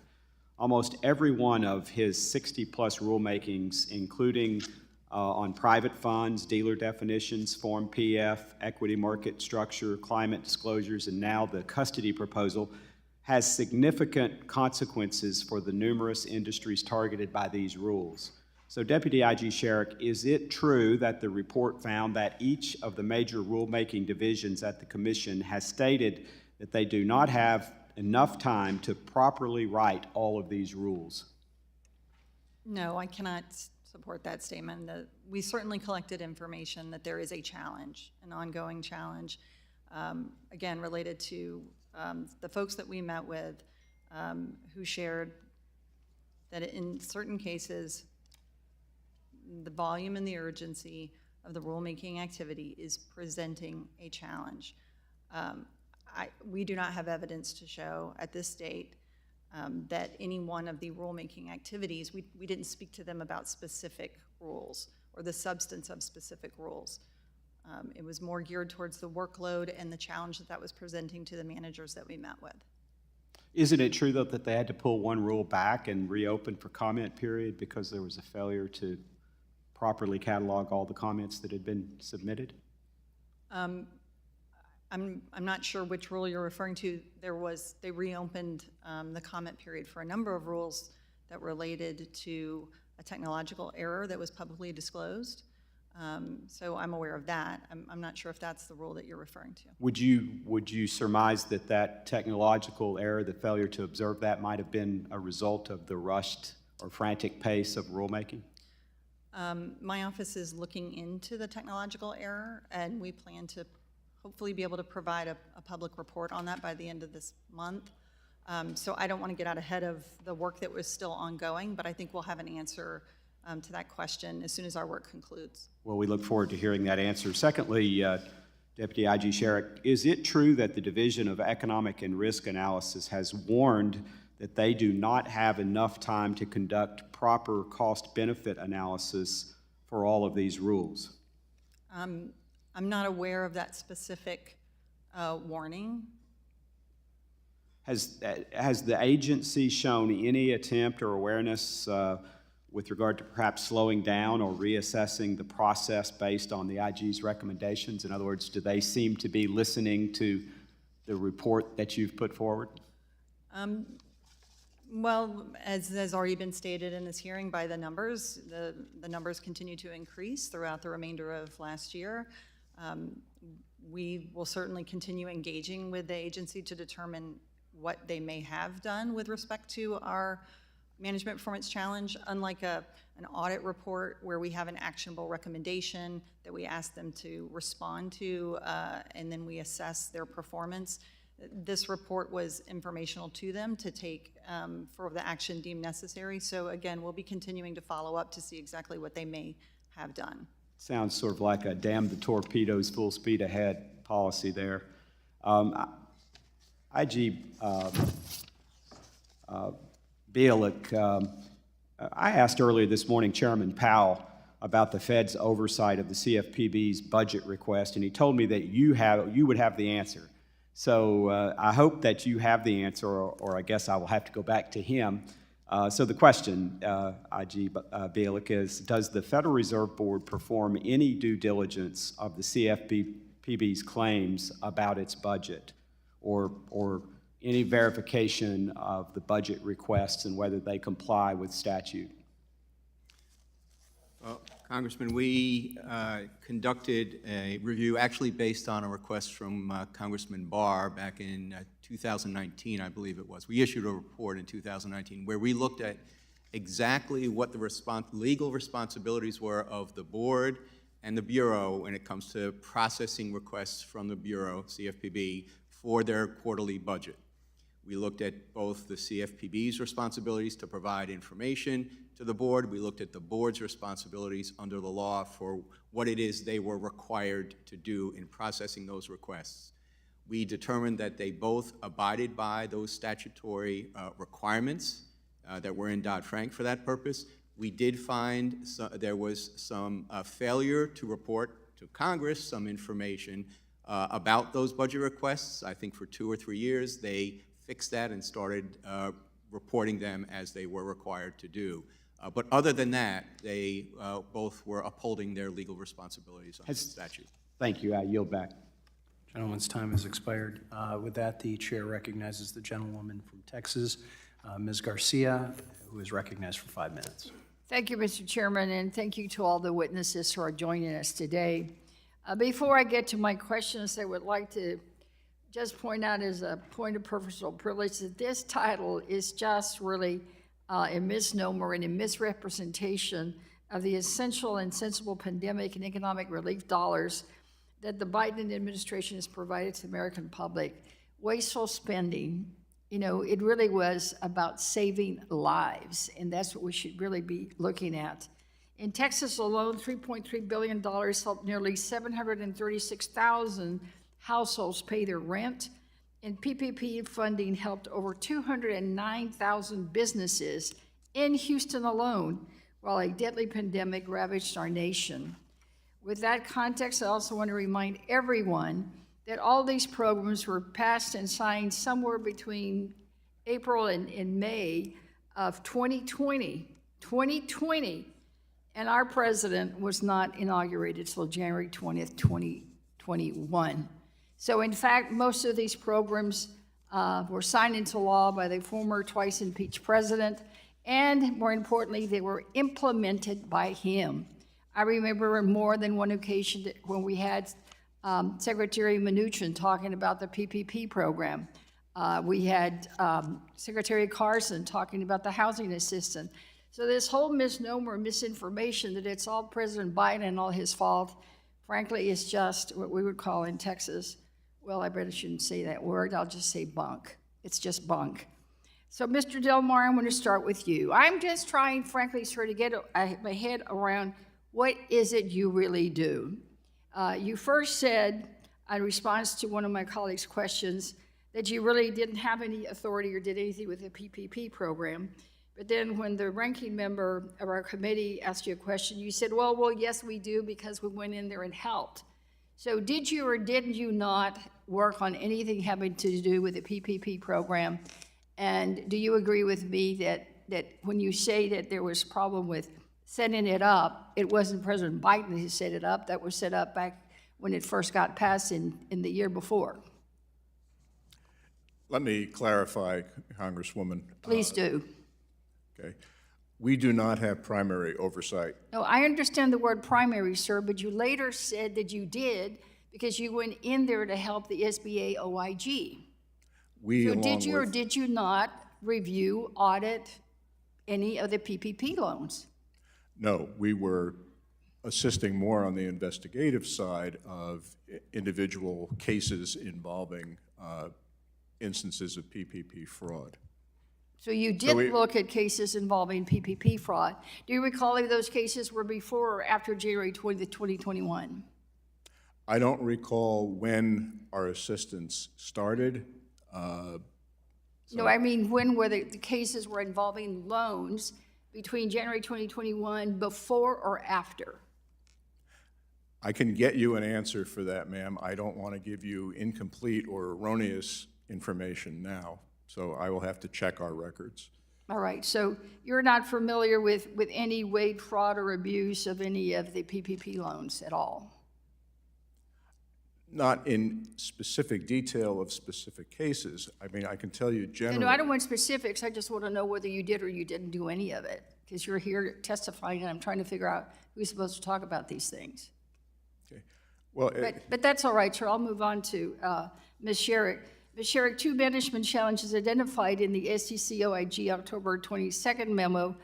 Almost every one of his 60-plus rulemakings, including on private funds, dealer definitions, Form PF, equity market structure, climate disclosures, and now the custody proposal, has significant consequences for the numerous industries targeted by these rules. So, Deputy IG Sharek, is it true that the report found that each of the major rulemaking divisions at the Commission has stated that they do not have enough time to properly write all of these rules? No, I cannot support that statement. We certainly collected information that there is a challenge, an ongoing challenge, again, related to the folks that we met with who shared that in certain cases, the volume and the urgency of the rulemaking activity is presenting a challenge. We do not have evidence to show at this date that any one of the rulemaking activities, we didn't speak to them about specific rules or the substance of specific rules. It was more geared towards the workload and the challenge that was presenting to the managers that we met with. Isn't it true, though, that they had to pull one rule back and reopen for comment period because there was a failure to properly catalog all the comments that had been submitted? I'm not sure which rule you're referring to. They reopened the comment period for a number of rules that related to a technological error that was publicly disclosed. So I'm aware of that. I'm not sure if that's the rule that you're referring to. Would you surmise that that technological error, the failure to observe that, might have been a result of the rushed or frantic pace of rulemaking? My office is looking into the technological error, and we plan to hopefully be able to provide a public report on that by the end of this month. So I don't want to get out ahead of the work that was still ongoing, but I think we'll have an answer to that question as soon as our work concludes. Well, we look forward to hearing that answer. Secondly, Deputy IG Sharek, is it true that the Division of Economic and Risk Analysis has warned that they do not have enough time to conduct proper cost-benefit analysis for all of these rules? I'm not aware of that specific warning. Has the agency shown any attempt or awareness with regard to perhaps slowing down or reassessing the process based on the IG's recommendations? In other words, do they seem to be listening to the report that you've put forward? Well, as has already been stated in this hearing by the numbers, the numbers continue to increase throughout the remainder of last year. We will certainly continue engaging with the agency to determine what they may have done with respect to our management performance challenge. Unlike an audit report where we have an actionable recommendation that we ask them to respond to and then we assess their performance, This report was informational to them to take for the action deemed necessary. So again, we'll be continuing to follow up to see exactly what they may have done. Sounds sort of like a damn the torpedoes, full speed ahead policy there. IG Bialek, I asked earlier this morning Chairman Powell about the Fed's oversight of the CFPB's budget request, and he told me that you would have the answer. So I hope that you have the answer, or I guess I will have to go back to him. So the question, IG Bialek, is, does the Federal Reserve Board perform any due diligence of the CFPB's claims about its budget, or any verification of the budget requests and whether they comply with statute? Well, Congressman, we conducted a review actually based on a request from Congressman Barr back in 2019, I believe it was. We issued a report in 2019 where we looked at exactly what the legal responsibilities were of the board and the Bureau when it comes to processing requests from the Bureau, CFPB, for their quarterly budget. We looked at both the CFPB's responsibilities to provide information to the board. We looked at the board's responsibilities under the law for what it is they were required to do in processing those requests. We determined that they both abided by those statutory requirements that were in Dodd-Frank for that purpose. We did find there was some failure to report to Congress some information about those budget requests. I think for 2 or 3 years they fixed that and started reporting them as they were required to do. But other than that, they both were upholding their legal responsibilities under the statute. Thank you. I yield back. Gentleman's time has expired. With that, the chair recognizes the gentlewoman from Texas, Ms. Garcia, who is recognized for 5 minutes. Thank you, Mr. Chairman, and thank you to all the witnesses who are joining us today. Before I get to my questions, I would like to just point out as a point of personal privilege that this title is just really a misnomer and a misrepresentation of the essential and sensible pandemic and economic relief dollars that the Biden administration has provided to the American public. Wasteful spending, you know, it really was about saving lives, and that's what we should really be looking at. In Texas alone, $3.3 billion helped nearly 736,000 households pay their rent, and PPP funding helped over 209,000 businesses in Houston alone, while a deadly pandemic ravaged our nation. With that context, I also want to remind everyone that all these programs were passed and signed somewhere between April and May of 2020, and our president was not inaugurated till January 20th, 2021. So in fact, most of these programs were signed into law by the former twice impeached president, and more importantly, they were implemented by him. I remember on more than one occasion that when we had Secretary Mnuchin talking about the PPP program. We had Secretary Carson talking about the housing assistance. So this whole misnomer, misinformation that it's all President Biden and all his fault, frankly, is just what we would call in Texas, well, I better shouldn't say that word, I'll just say bunk. It's just bunk. So Mr. Delmar, I'm gonna start with you. I'm just trying, frankly, sir, to get my head around what is it you really do? You first said, in response to one of my colleagues' questions, that you really didn't have any authority or did anything with the PPP program. But then when the ranking member of our committee asked you a question, you said, well, yes, we do because we went in there and helped. So did you or didn't you not work on anything having to do with the PPP program? And do you agree with me that when you say that there was a problem with setting it up, it wasn't President Biden who set it up, that was set up back when it first got passed in the year before? Let me clarify, Congresswoman. Please do. Okay. We do not have primary oversight. No, I understand the word primary, sir, but you later said that you did because you went in there to help the SBA OIG. So did you or did you not review, audit any of the PPP loans? No, we were assisting more on the investigative side of individual cases involving instances of PPP fraud. So you did we- look at cases involving PPP fraud. Do you recall if those cases were before or after January 20th, 2021? I don't recall when our assistance started. No, I mean, when were the cases were involving loans between January 2021, before or after? I can get you an answer for that, ma'am. I don't want to give you incomplete or erroneous information now, so I will have to check our records. All right, so you're not familiar with any wage fraud or abuse of any of the PPP loans at all? Not in specific detail of specific cases. I mean, I can tell you generally. No, I don't want specifics, I just want to know whether you did or you didn't do any of it, because you're here testifying, and I'm trying to figure out who's supposed to talk about these things. Okay. Well, But that's all right, sir. I'll move on to Ms. Sharek. Ms. Sharek, 2 management challenges identified in the SEC OIG October 22nd memo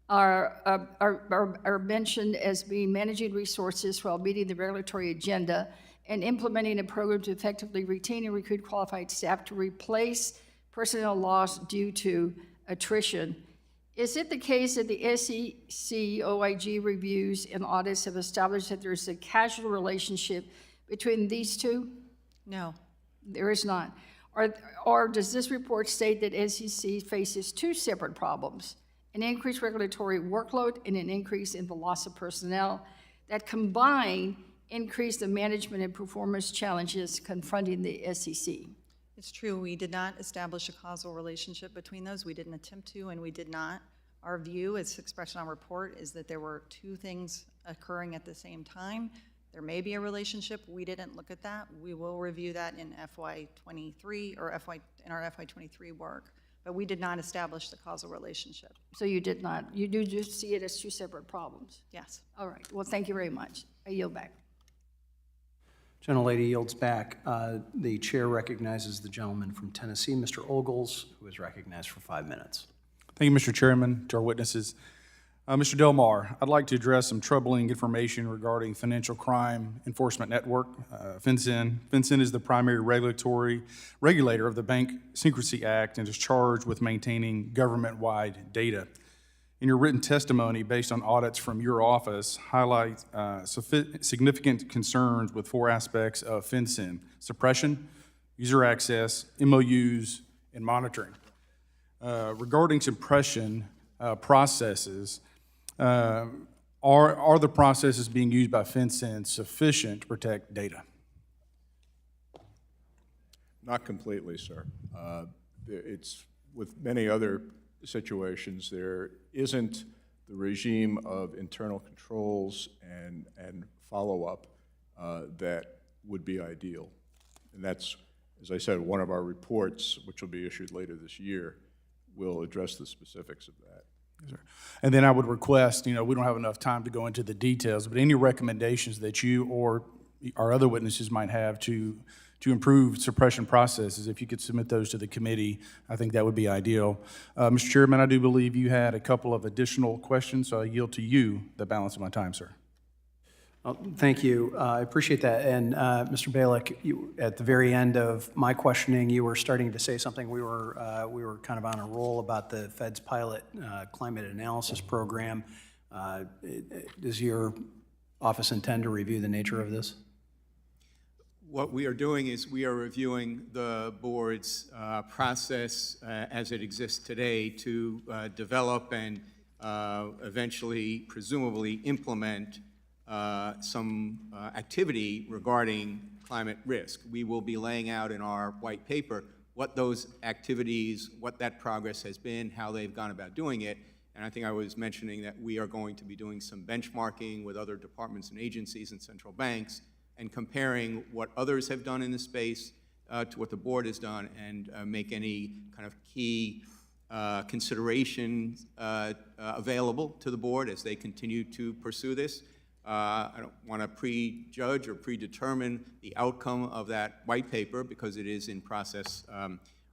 are mentioned as being managing resources while meeting the regulatory agenda and implementing a program to effectively retain and recruit qualified staff to replace personnel loss due to attrition. Is it the case that the SEC OIG reviews and audits have established that there's a causal relationship between these two? No. There is not. Or does this report state that SEC faces 2 separate problems, an increased regulatory workload and an increase in the loss of personnel that combine increase the management and performance challenges confronting the SEC? It's true, we did not establish a causal relationship between those. We didn't attempt to, and we did not. Our view, as expressed in our report, is that there were 2 things occurring at the same time. There may be a relationship. We didn't look at that. We will review that in FY23 or in our FY23 work. But we did not establish the causal relationship. So you did not. You do just see it as 2 separate problems. Yes. All right. Well, thank you very much. I yield back. Gentlelady yields back. The chair recognizes the gentleman from Tennessee, Mr. Ogles, who is recognized for 5 minutes. Thank you, Mr. Chairman, to our witnesses. Mr. Delmar, I'd like to address some troubling information regarding Financial Crime Enforcement Network, FinCEN. FinCEN is the primary regulator of the Bank Secrecy Act and is charged with maintaining government-wide data. In your written testimony, based on audits from your office, highlight significant concerns with 4 aspects of FinCEN: suppression, user access, MOUs, and monitoring. Regarding suppression processes, are the processes being used by FinCEN sufficient to protect data? Not completely, sir. It's with many other situations, there isn't the regime of internal controls and follow-up that would be ideal. And that's, as I said, one of our reports, which will be issued later this year, will address the specifics of that. Yes, sir. And then I would request, we don't have enough time to go into the details, but any recommendations that you or our other witnesses might have to improve suppression processes, if you could submit those to the committee, I think that would be ideal. Mr. Chairman, I do believe you had a couple of additional questions, so I yield to you the balance of my time, sir. Thank you. I appreciate that. And Mr. Bialek, at the very end of my questioning, you were starting to say something. We were kind of on a roll about the Fed's pilot climate analysis program. Does your office intend to review the nature of this? What we are doing is we are reviewing the board's process as it exists today to develop and eventually, presumably, implement some activity regarding climate risk. We will be laying out in our white paper what those activities, what that progress has been, how they've gone about doing it. And I think I was mentioning that we are going to be doing some benchmarking with other departments and agencies and central banks and comparing what others have done in the space to what the board has done and make any kind of key considerations available to the board as they continue to pursue this. I don't want to prejudge or predetermine the outcome of that white paper because it is in process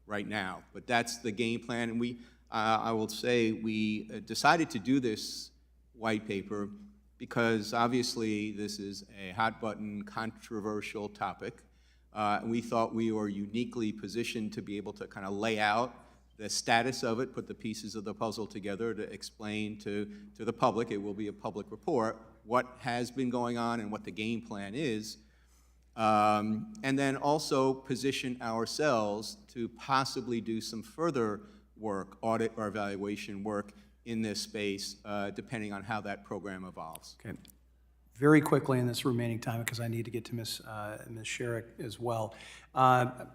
right now. But that's the game plan, and I will say we decided to do this white paper because obviously this is a hot-button, controversial topic. We thought we were uniquely positioned to be able to kind of lay out the status of it, put the pieces of the puzzle together to explain to the public, it will be a public report, what has been going on and what the game plan is. And then also position ourselves to possibly do some further work, audit or evaluation work in this space, depending on how that program evolves. Okay. Very quickly in this remaining time, because I need to get to Ms. Sharek as well.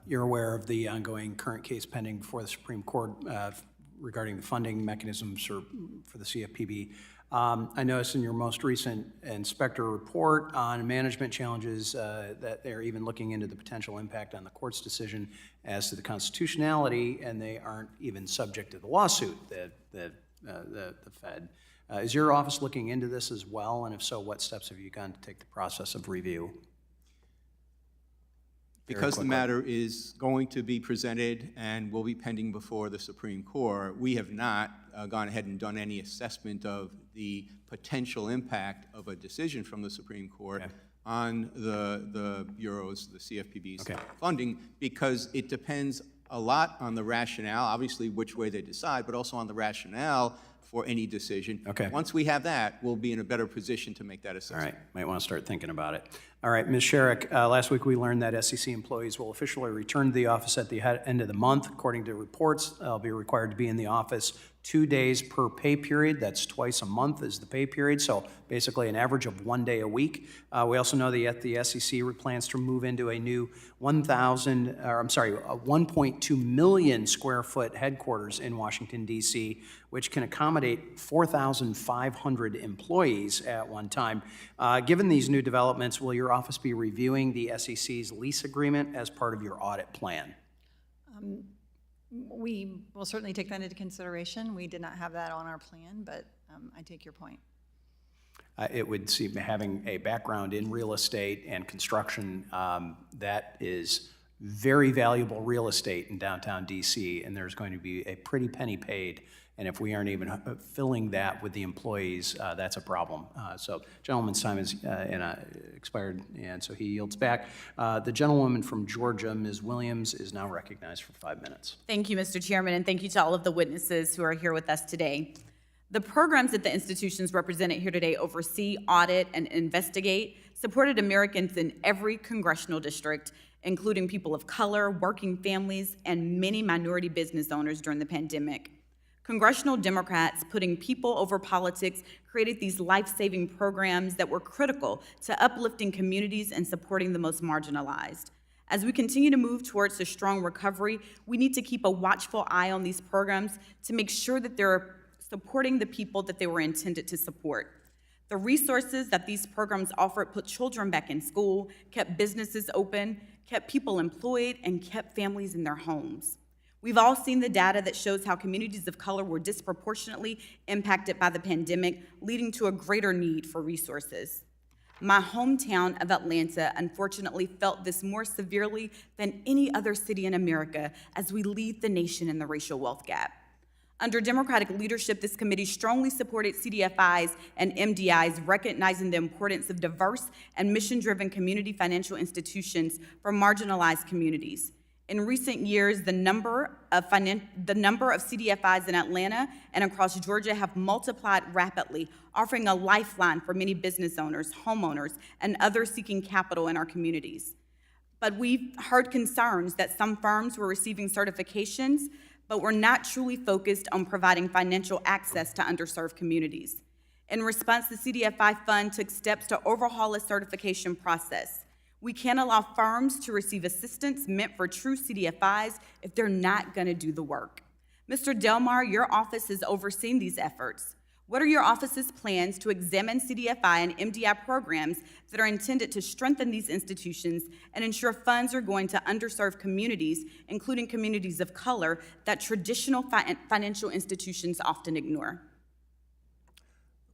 You're aware of the ongoing current case pending before the Supreme Court regarding the funding mechanisms for the CFPB. I noticed in your most recent inspector report on management challenges that they're even looking into the potential impact on the court's decision as to the constitutionality, and they aren't even subject to the lawsuit that the Fed. Is your office looking into this as well, and if so, what steps have you gone to take the process of review? Because the matter is going to be presented and will be pending before the Supreme Court, we have not gone ahead and done any assessment of the potential impact of a decision from the Supreme Court on the Bureau's, the CFPB's funding, because it depends a lot on the rationale, obviously which way they decide, but also on the rationale for any decision. Once we have that, we'll be in a better position to make that assessment. All right, might want to start thinking about it. All right, Ms. Sharek, last week we learned that SEC employees will officially return to the office at the end of the month. According to reports, they'll be required to be in the office 2 days per pay period. That's twice a month is the pay period, so basically an average of 1 day a week. We also know that the SEC plans to move into a new 1.2 million square foot headquarters in Washington, D.C., which can accommodate 4,500 employees at one time. Given these new developments, will your office be reviewing the SEC's lease agreement as part of your audit plan? We will certainly take that into consideration. We did not have that on our plan, but I take your point. It would seem having a background in real estate and construction, that is very valuable real estate in downtown DC, and there's going to be a pretty penny paid. And if we aren't even filling that with the employees, that's a problem. So gentleman's time is expired, and so he yields back. The gentlewoman from Georgia, Ms. Williams, is now recognized for 5 minutes. Thank you, Mr. Chairman, and thank you to all of the witnesses who are here with us today. The programs that the institutions represented here today oversee, audit, and investigate supported Americans in every congressional district, including people of color, working families, and many minority business owners during the pandemic. Congressional Democrats, putting people over politics, created these life-saving programs that were critical to uplifting communities and supporting the most marginalized. As we continue to move towards a strong recovery, we need to keep a watchful eye on these programs to make sure that they're supporting the people that they were intended to support. The resources that these programs offered put children back in school, kept businesses open, kept people employed, and kept families in their homes. We've all seen the data that shows how communities of color were disproportionately impacted by the pandemic, leading to a greater need for resources. My hometown of Atlanta unfortunately felt this more severely than any other city in America as we lead the nation in the racial wealth gap. Under Democratic leadership, this committee strongly supported CDFIs and MDIs, recognizing the importance of diverse and mission-driven community financial institutions for marginalized communities. In recent years, the number of CDFIs in Atlanta and across Georgia have multiplied rapidly, offering a lifeline for many business owners, homeowners, and others seeking capital in our communities. But we've heard concerns that some firms were receiving certifications, but were not truly focused on providing financial access to underserved communities. In response, the CDFI Fund took steps to overhaul its certification process. We can't allow firms to receive assistance meant for true CDFIs if they're not going to do the work. Mr. Delmar, your office has overseen these efforts. What are your office's plans to examine CDFI and MDI programs that are intended to strengthen these institutions and ensure funds are going to underserved communities, including communities of color, that traditional financial institutions often ignore?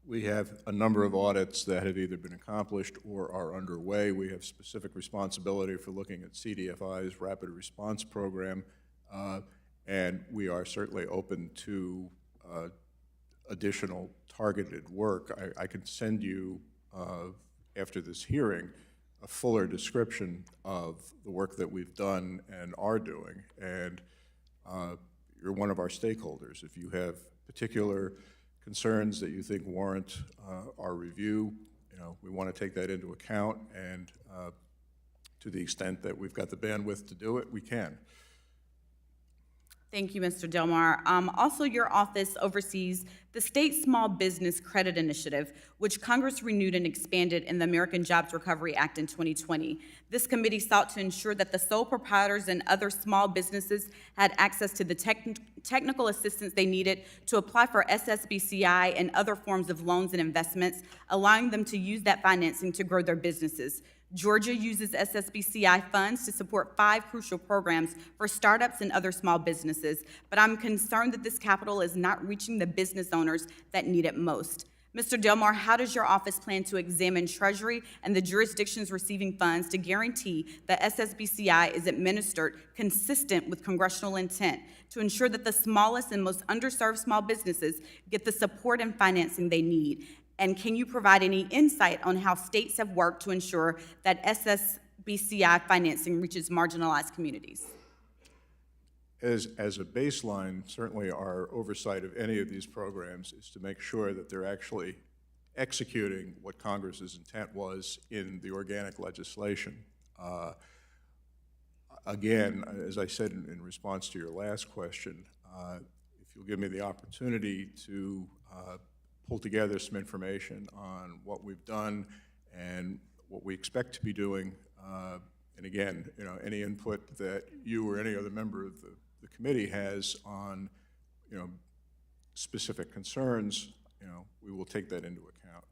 We have a number of audits that have either been accomplished or are underway. We have specific responsibility for looking at CDFI's rapid response program, and we are certainly open to additional targeted work. I can send you, after this hearing, a fuller description of the work that we've done and are doing. And you're one of our stakeholders. If you have particular concerns that you think warrant our review, we want to take that into account, and to the extent that we've got the bandwidth to do it, we can. Thank you, Mr. Delmar. Also, your office oversees the State Small Business Credit Initiative, which Congress renewed and expanded in the American Jobs Recovery Act in 2020. This committee sought to ensure that the sole proprietors and other small businesses had access to the technical assistance they needed to apply for SSBCI and other forms of loans and investments, allowing them to use that financing to grow their businesses. Georgia uses SSBCI funds to support 5 crucial programs for startups and other small businesses, but I'm concerned that this capital is not reaching the business owners that need it most. Mr. Delmar, how does your office plan to examine Treasury and the jurisdictions receiving funds to guarantee that SSBCI is administered consistent with congressional intent to ensure that the smallest and most underserved small businesses get the support and financing they need? And can you provide any insight on how states have worked to ensure that SSBCI financing reaches marginalized communities? As a baseline, certainly our oversight of any of these programs is to make sure that they're actually executing what Congress's intent was in the organic legislation. Again, as I said in response to your last question, if you'll give me the opportunity to pull together some information on what we've done and what we expect to be doing, and again, any input that you or any other member of the committee has on, specific concerns, we will take that into account.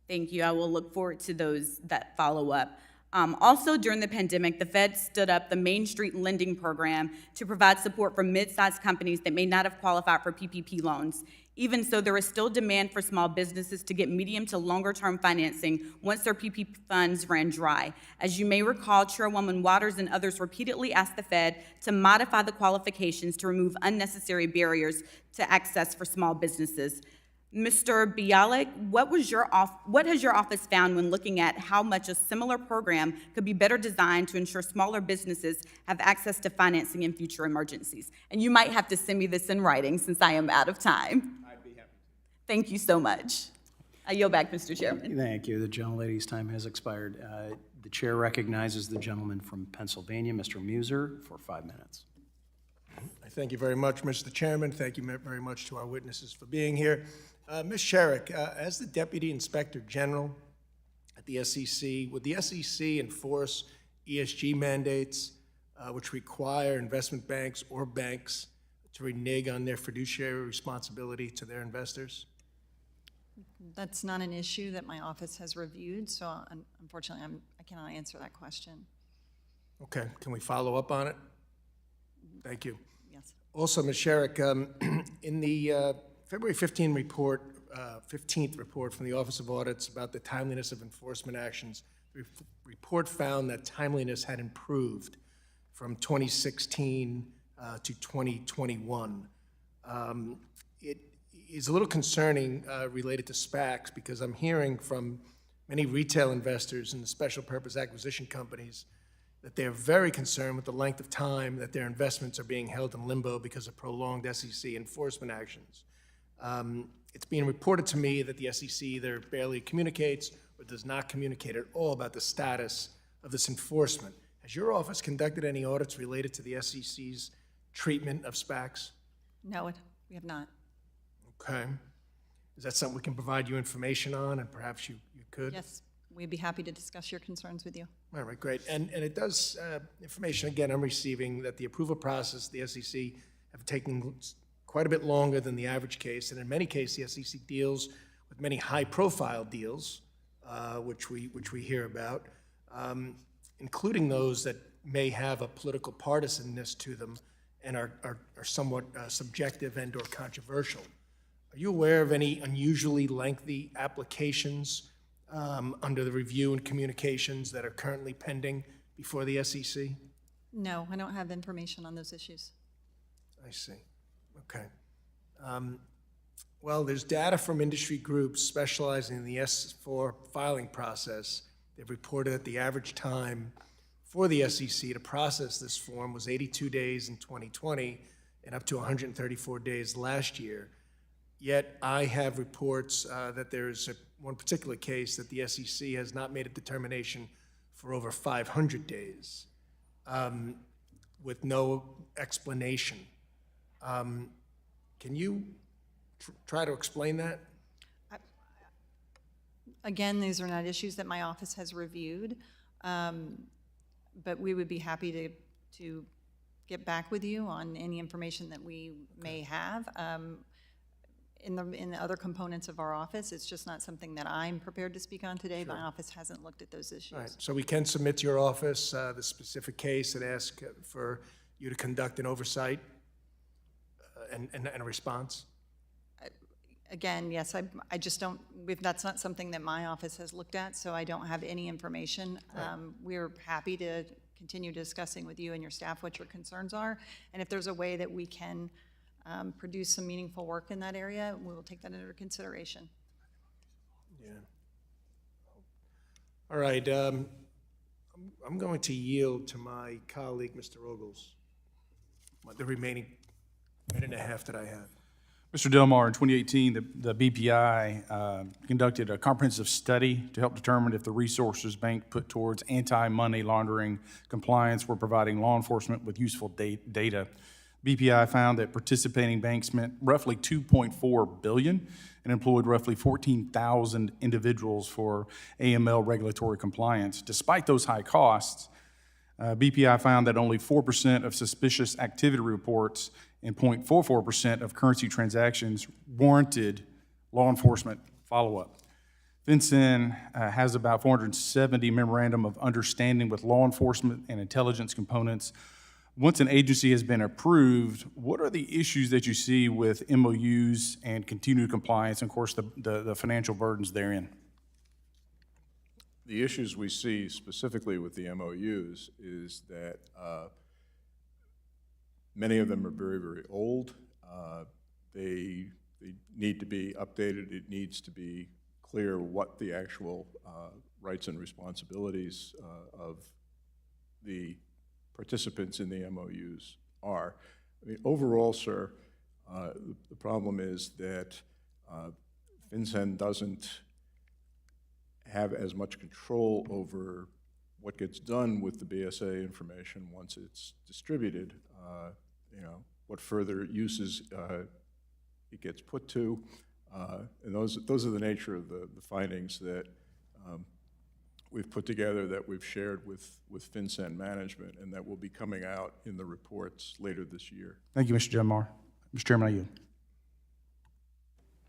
Thank you. I will look forward to that follow-up. Also, during the pandemic, the Fed stood up the Main Street Lending Program to provide support for mid-sized companies that may not have qualified for PPP loans. Even so, there is still demand for small businesses to get medium to longer-term financing once their PPP funds ran dry. As you may recall, Chairwoman Waters and others repeatedly asked the Fed to modify the qualifications to remove unnecessary barriers to access for small businesses. Mr. Bialek, what has your office found when looking at how much a similar program could be better designed to ensure smaller businesses have access to financing in future emergencies? And you might have to send me this in writing since I am out of time. I'd be happy to. Thank you so much. I yield back, Mr. Chairman. Thank you. The gentlelady's time has expired. The chair recognizes the gentleman from Pennsylvania, Mr. Muser, for 5 minutes. Thank you very much, Mr. Chairman. Thank you very much to our witnesses for being here. Ms. Sharek, as the Deputy Inspector General at the SEC, would the SEC enforce ESG mandates which require investment banks or banks to renege on their fiduciary responsibility to their investors? That's not an issue that my office has reviewed, so unfortunately, I cannot answer that question. Okay, can we follow up on it? Thank you. Yes. Also, Ms. Sharek, in the February 15th report from the Office of Audits about the timeliness of enforcement actions, the report found that timeliness had improved from 2016 to 2021. It is a little concerning related to SPACs because I'm hearing from many retail investors in the special purpose acquisition companies that they're very concerned with the length of time that their investments are being held in limbo because of prolonged SEC enforcement actions. It's being reported to me that the SEC either barely communicates or does not communicate at all about the status of this enforcement. Has your office conducted any audits related to the SEC's treatment of SPACs? No, we have not. Okay. Is that something we can provide you information on, and perhaps you could? Yes, we'd be happy to discuss your concerns with you. All right, great. And it does, information, again, I'm receiving that the approval process, the SEC have taken quite a bit longer than the average case, and in many cases, the SEC deals with many high-profile deals, which we hear about, including those that may have a political partisanness to them and are somewhat subjective and or controversial. Are you aware of any unusually lengthy applications under the review and communications that are currently pending before the SEC? No, I don't have information on those issues. I see. Okay. Well, there's data from industry groups specializing in the S-4 filing process They've reported that the average time for the SEC to process this form was 82 days in 2020 and up to 134 days last year. Yet I have reports that there's one particular case that the SEC has not made a determination for over 500 days with no explanation. Can you try to explain that? Again, these are not issues that my office has reviewed, but we would be happy to get back with you on any information that we may have. In the other components of our office, it's just not something that I'm prepared to speak on today. My office hasn't looked at those issues. All right, so we can submit to your office the specific case and ask for you to conduct an oversight and a response? Again, yes, I just don't, that's not something that my office has looked at, so I don't have any information. We're happy to continue discussing with you and your staff what your concerns are, and if there's a way that we can produce some meaningful work in that area, we will take that under consideration. Yeah. All right, I'm going to yield to my colleague, Mr. Ogles, the remaining minute and a half that I have. Mr. Delmar, in 2018, the BPI conducted a comprehensive study to help determine if the resources bank put towards anti-money laundering compliance were providing law enforcement with useful data. BPI found that participating banks spent roughly $2.4 billion and employed roughly 14,000 individuals for AML regulatory compliance. Despite those high costs, BPI found that only 4% of suspicious activity reports and 0.44% of currency transactions warranted law enforcement follow-up. FinCEN has about 470 memorandum of understanding with law enforcement and intelligence components. Once an agency has been approved, what are the issues that you see with MOUs and continued compliance, and of course the financial burdens therein? The issues we see specifically with the MOUs is that many of them are very, very old. They need to be updated. It needs to be clear what the actual rights and responsibilities of the participants in the MOUs are. I mean, overall, sir, the problem is that FinCEN doesn't have as much control over what gets done with the BSA information once it's distributed. You know, what further uses it gets put to, and those are the nature of the findings that we've put together, that we've shared with FinCEN management, and that will be coming out in the reports later this year. Thank you, Mr. Delmar. Mr. Chairman, I yield.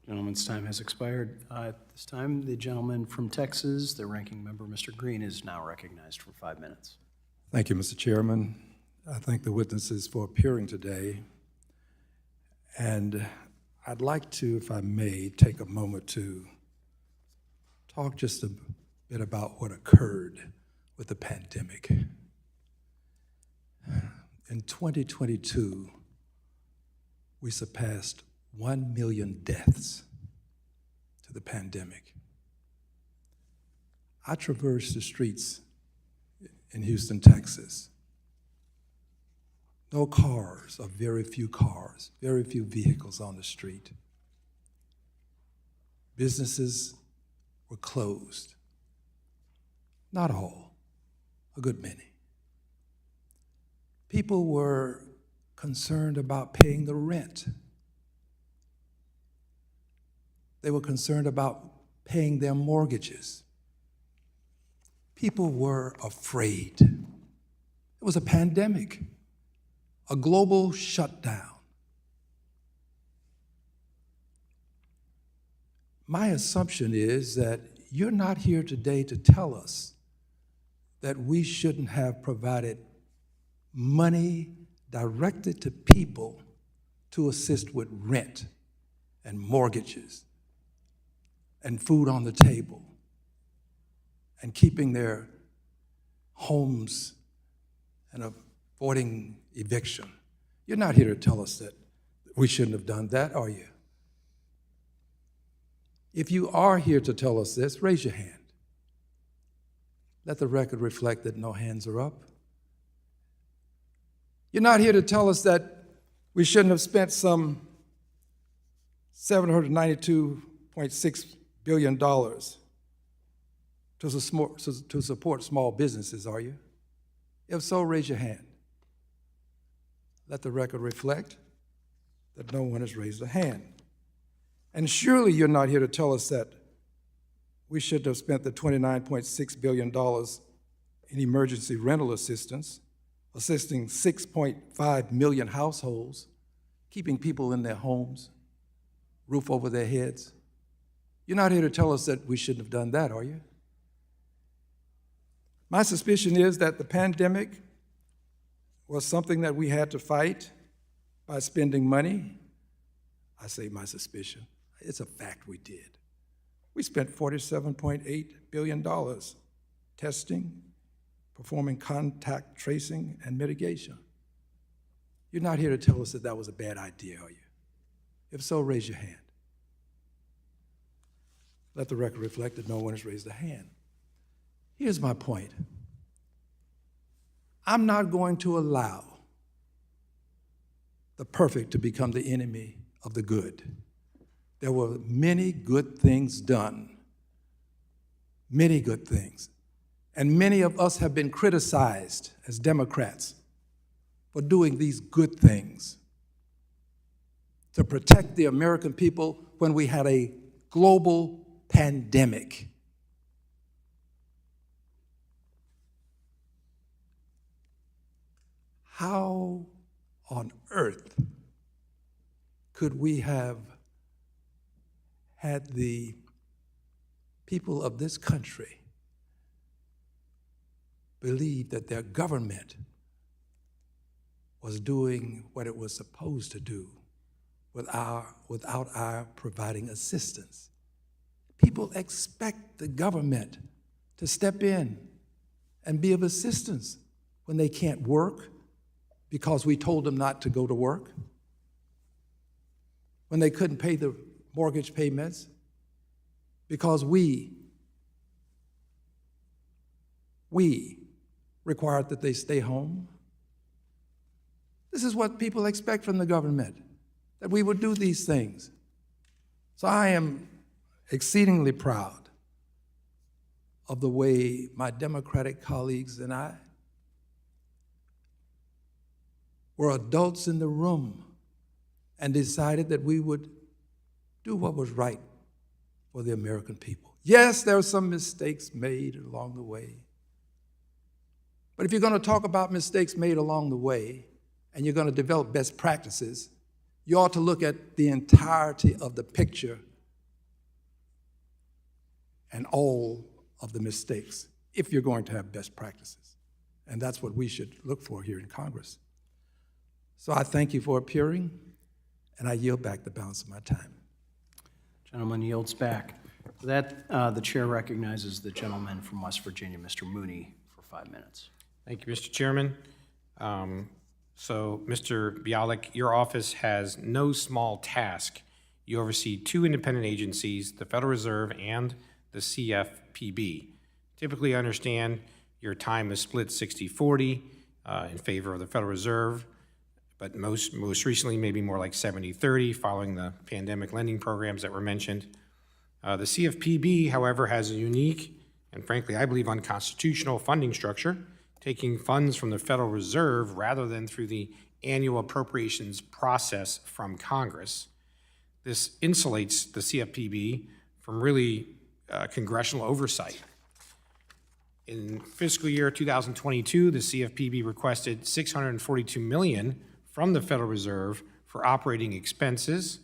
Gentleman's time has expired. At this time, the gentleman from Texas, the ranking member, Mr. Green, is now recognized for 5 minutes. Thank you, Mr. Chairman. I thank the witnesses for appearing today. And I'd like to, if I may, take a moment to talk just a bit about what occurred with the pandemic. In 2022, we surpassed 1 million deaths to the pandemic. I traversed the streets in Houston, Texas. No cars, or very few cars, very few vehicles on the street. Businesses were closed. Not all, a good many. People were concerned about paying the rent. They were concerned about paying their mortgages. People were afraid. It was a pandemic, a global shutdown. My assumption is that you're not here today to tell us that we shouldn't have provided money directed to people to assist with rent and mortgages and food on the table and keeping their homes and avoiding eviction. You're not here to tell us that we shouldn't have done that, are you? If you are here to tell us this, raise your hand. Let the record reflect that no hands are up. You're not here to tell us that we shouldn't have spent some $792.6 billion to support small businesses, are you? If so, raise your hand. Let the record reflect that no one has raised a hand. And surely you're not here to tell us that we should have spent the $29.6 billion in emergency rental assistance, assisting 6.5 million households, keeping people in their homes, roof over their heads. You're not here to tell us that we shouldn't have done that, are you? My suspicion is that the pandemic was something that we had to fight by spending money. I say my suspicion. It's a fact we did. We spent $47.8 billion testing, performing contact tracing and mitigation. You're not here to tell us that that was a bad idea, are you? If so, raise your hand. Let the record reflect that no one has raised a hand. Here's my point. I'm not going to allow the perfect to become the enemy of the good. There were many good things done, many good things. And many of us have been criticized as Democrats for doing these good things to protect the American people when we had a global pandemic. How on earth could we have had the people of this country believe that their government was doing what it was supposed to do without our providing assistance? People expect the government to step in and be of assistance when they can't work because we told them not to go to work, when they couldn't pay the mortgage payments because we required that they stay home. This is what people expect from the government, that we would do these things. So I am exceedingly proud of the way my Democratic colleagues and I were adults in the room and decided that we would do what was right for the American people. Yes, there were some mistakes made along the way. But if you're going to talk about mistakes made along the way and you're going to develop best practices, you ought to look at the entirety of the picture and all of the mistakes if you're going to have best practices. And that's what we should look for here in Congress. So I thank you for appearing, and I yield back the balance of my time. Gentleman yields back. For that, the chair recognizes the gentleman from West Virginia, Mr. Mooney, for 5 minutes. Thank you, Mr. Chairman. So, Mr. Bialek, your office has no small task. You oversee two independent agencies, the Federal Reserve and the CFPB. Typically, I understand your time is split 60-40 in favor of the Federal Reserve, but most recently maybe more like 70-30 following the pandemic lending programs that were mentioned. The CFPB, however, has a unique and frankly, I believe unconstitutional funding structure, taking funds from the Federal Reserve rather than through the annual appropriations process from Congress. This insulates the CFPB from really congressional oversight. In fiscal year 2022, the CFPB requested $642 million from the Federal Reserve for operating expenses,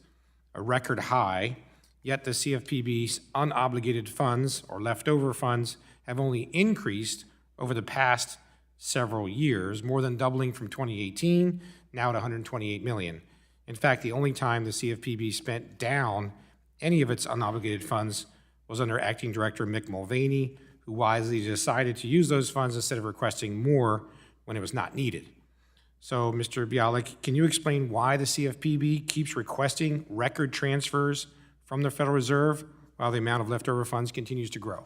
a record high, yet the CFPB's unobligated funds or leftover funds have only increased over the past several years, more than doubling from 2018, now at $128 million. In fact, the only time the CFPB spent down any of its unobligated funds was under Acting Director Mick Mulvaney, who wisely decided to use those funds instead of requesting more when it was not needed. So, Mr. Bialek, can you explain why the CFPB keeps requesting record transfers from the Federal Reserve while the amount of leftover funds continues to grow?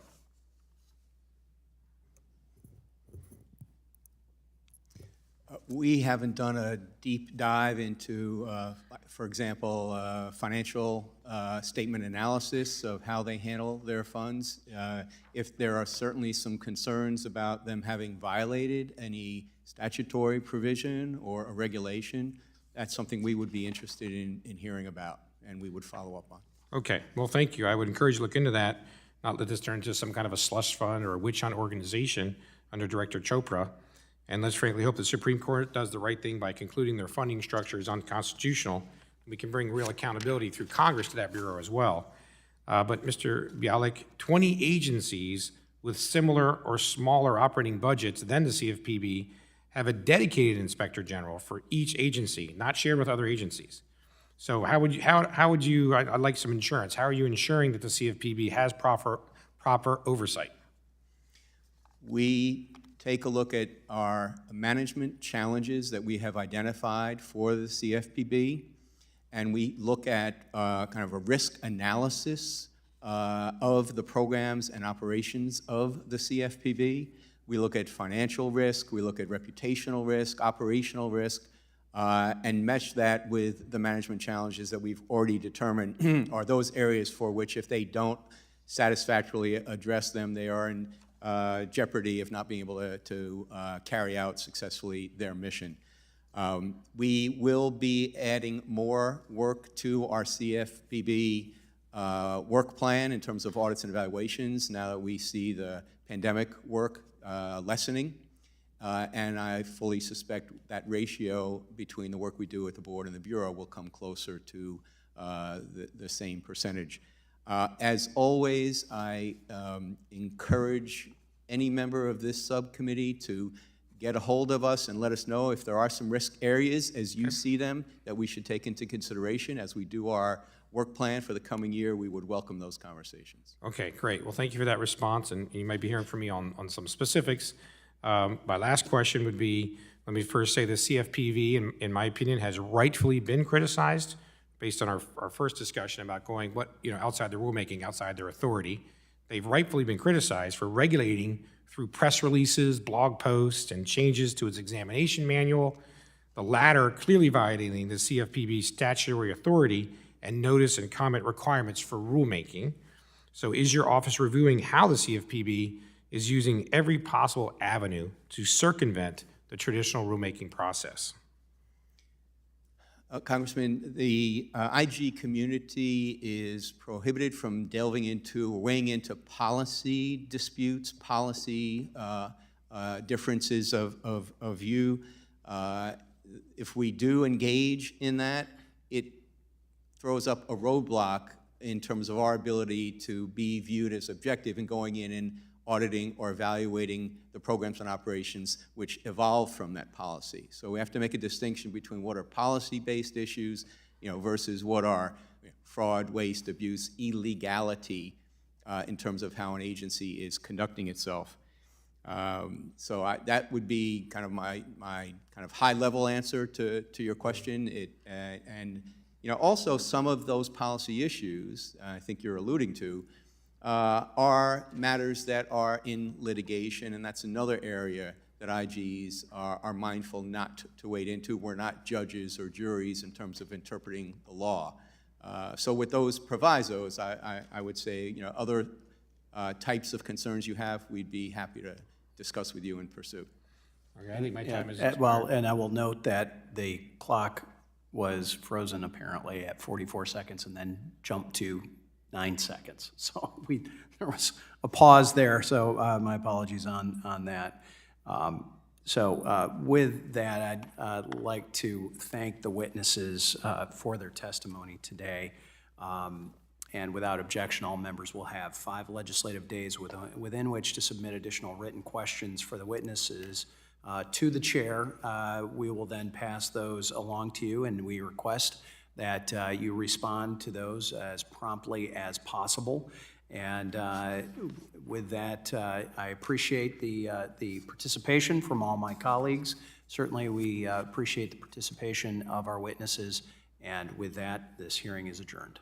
We haven't done a deep dive into, for example, financial statement analysis of how they handle their funds. If there are certainly some concerns about them having violated any statutory provision or a regulation, that's something we would be interested in hearing about, and we would follow up on. Okay, well, thank you. I would encourage you to look into that, not let this turn into some kind of a slush fund or a witch hunt organization under Director Chopra. And let's frankly hope the Supreme Court does the right thing by concluding their funding structure is unconstitutional. We can bring real accountability through Congress to that bureau as well. But Mr. Bialek, 20 agencies with similar or smaller operating budgets than the CFPB have a dedicated inspector general for each agency, not shared with other agencies. So how would you, I'd like some insurance. How are you ensuring that the CFPB has proper oversight? We take a look at our management challenges that we have identified for the CFPB, and we look at kind of a risk analysis of the programs and operations of the CFPB. We look at financial risk, we look at reputational risk, operational risk, and mesh that with the management challenges that we've already determined are those areas for which, if they don't satisfactorily address them, they are in jeopardy of not being able to carry out successfully their mission. We will be adding more work to our CFPB work plan in terms of audits and evaluations now that we see the pandemic work lessening. And I fully suspect that ratio between the work we do at the board and the Bureau will come closer to the same percentage. As always, I encourage any member of this subcommittee to get a hold of us and let us know if there are some risk areas as you see them that we should take into consideration as we do our work plan for the coming year. We would welcome those conversations. Okay, great. Well, thank you for that response, and you might be hearing from me on some specifics. My last question would be, let me first say the CFPB, in my opinion, has rightfully been criticized based on our first discussion about going outside the rulemaking, outside their authority. They've rightfully been criticized for regulating through press releases, blog posts, and changes to its examination manual, the latter clearly violating the CFPB's statutory authority and notice and comment requirements for rulemaking. So is your office reviewing how the CFPB is using every possible avenue to circumvent the traditional rulemaking process? Congressman, the IG community is prohibited from delving into or weighing into policy disputes, policy differences of view. If we do engage in that, it throws up a roadblock in terms of our ability to be viewed as objective in going in and auditing or evaluating the programs and operations which evolve from that policy. So we have to make a distinction between what are policy-based issues, versus what are fraud, waste, abuse, illegality in terms of how an agency is conducting itself. So that would be kind of my kind of high-level answer to your question. Also some of those policy issues I think you're alluding to are matters that are in litigation, and that's another area that IGs are mindful not to wade into. We're not judges or juries in terms of interpreting the law. So with those provisos, I would say, other types of concerns you have, we'd be happy to discuss with you and pursue. Okay, I think my time is Well, and I will note that the clock was frozen apparently at 44 seconds and then jumped to 9 seconds. So there was a pause there, so my apologies on that. With that, I'd like to thank the witnesses for their testimony today. And without objection, all members will have 5 legislative days within which to submit additional written questions for the witnesses to the chair. We will then pass those along to you, and we request that you respond to those as promptly as possible. And with that, I appreciate the participation from all my colleagues. Certainly, we appreciate the participation of our witnesses. And with that, this hearing is adjourned.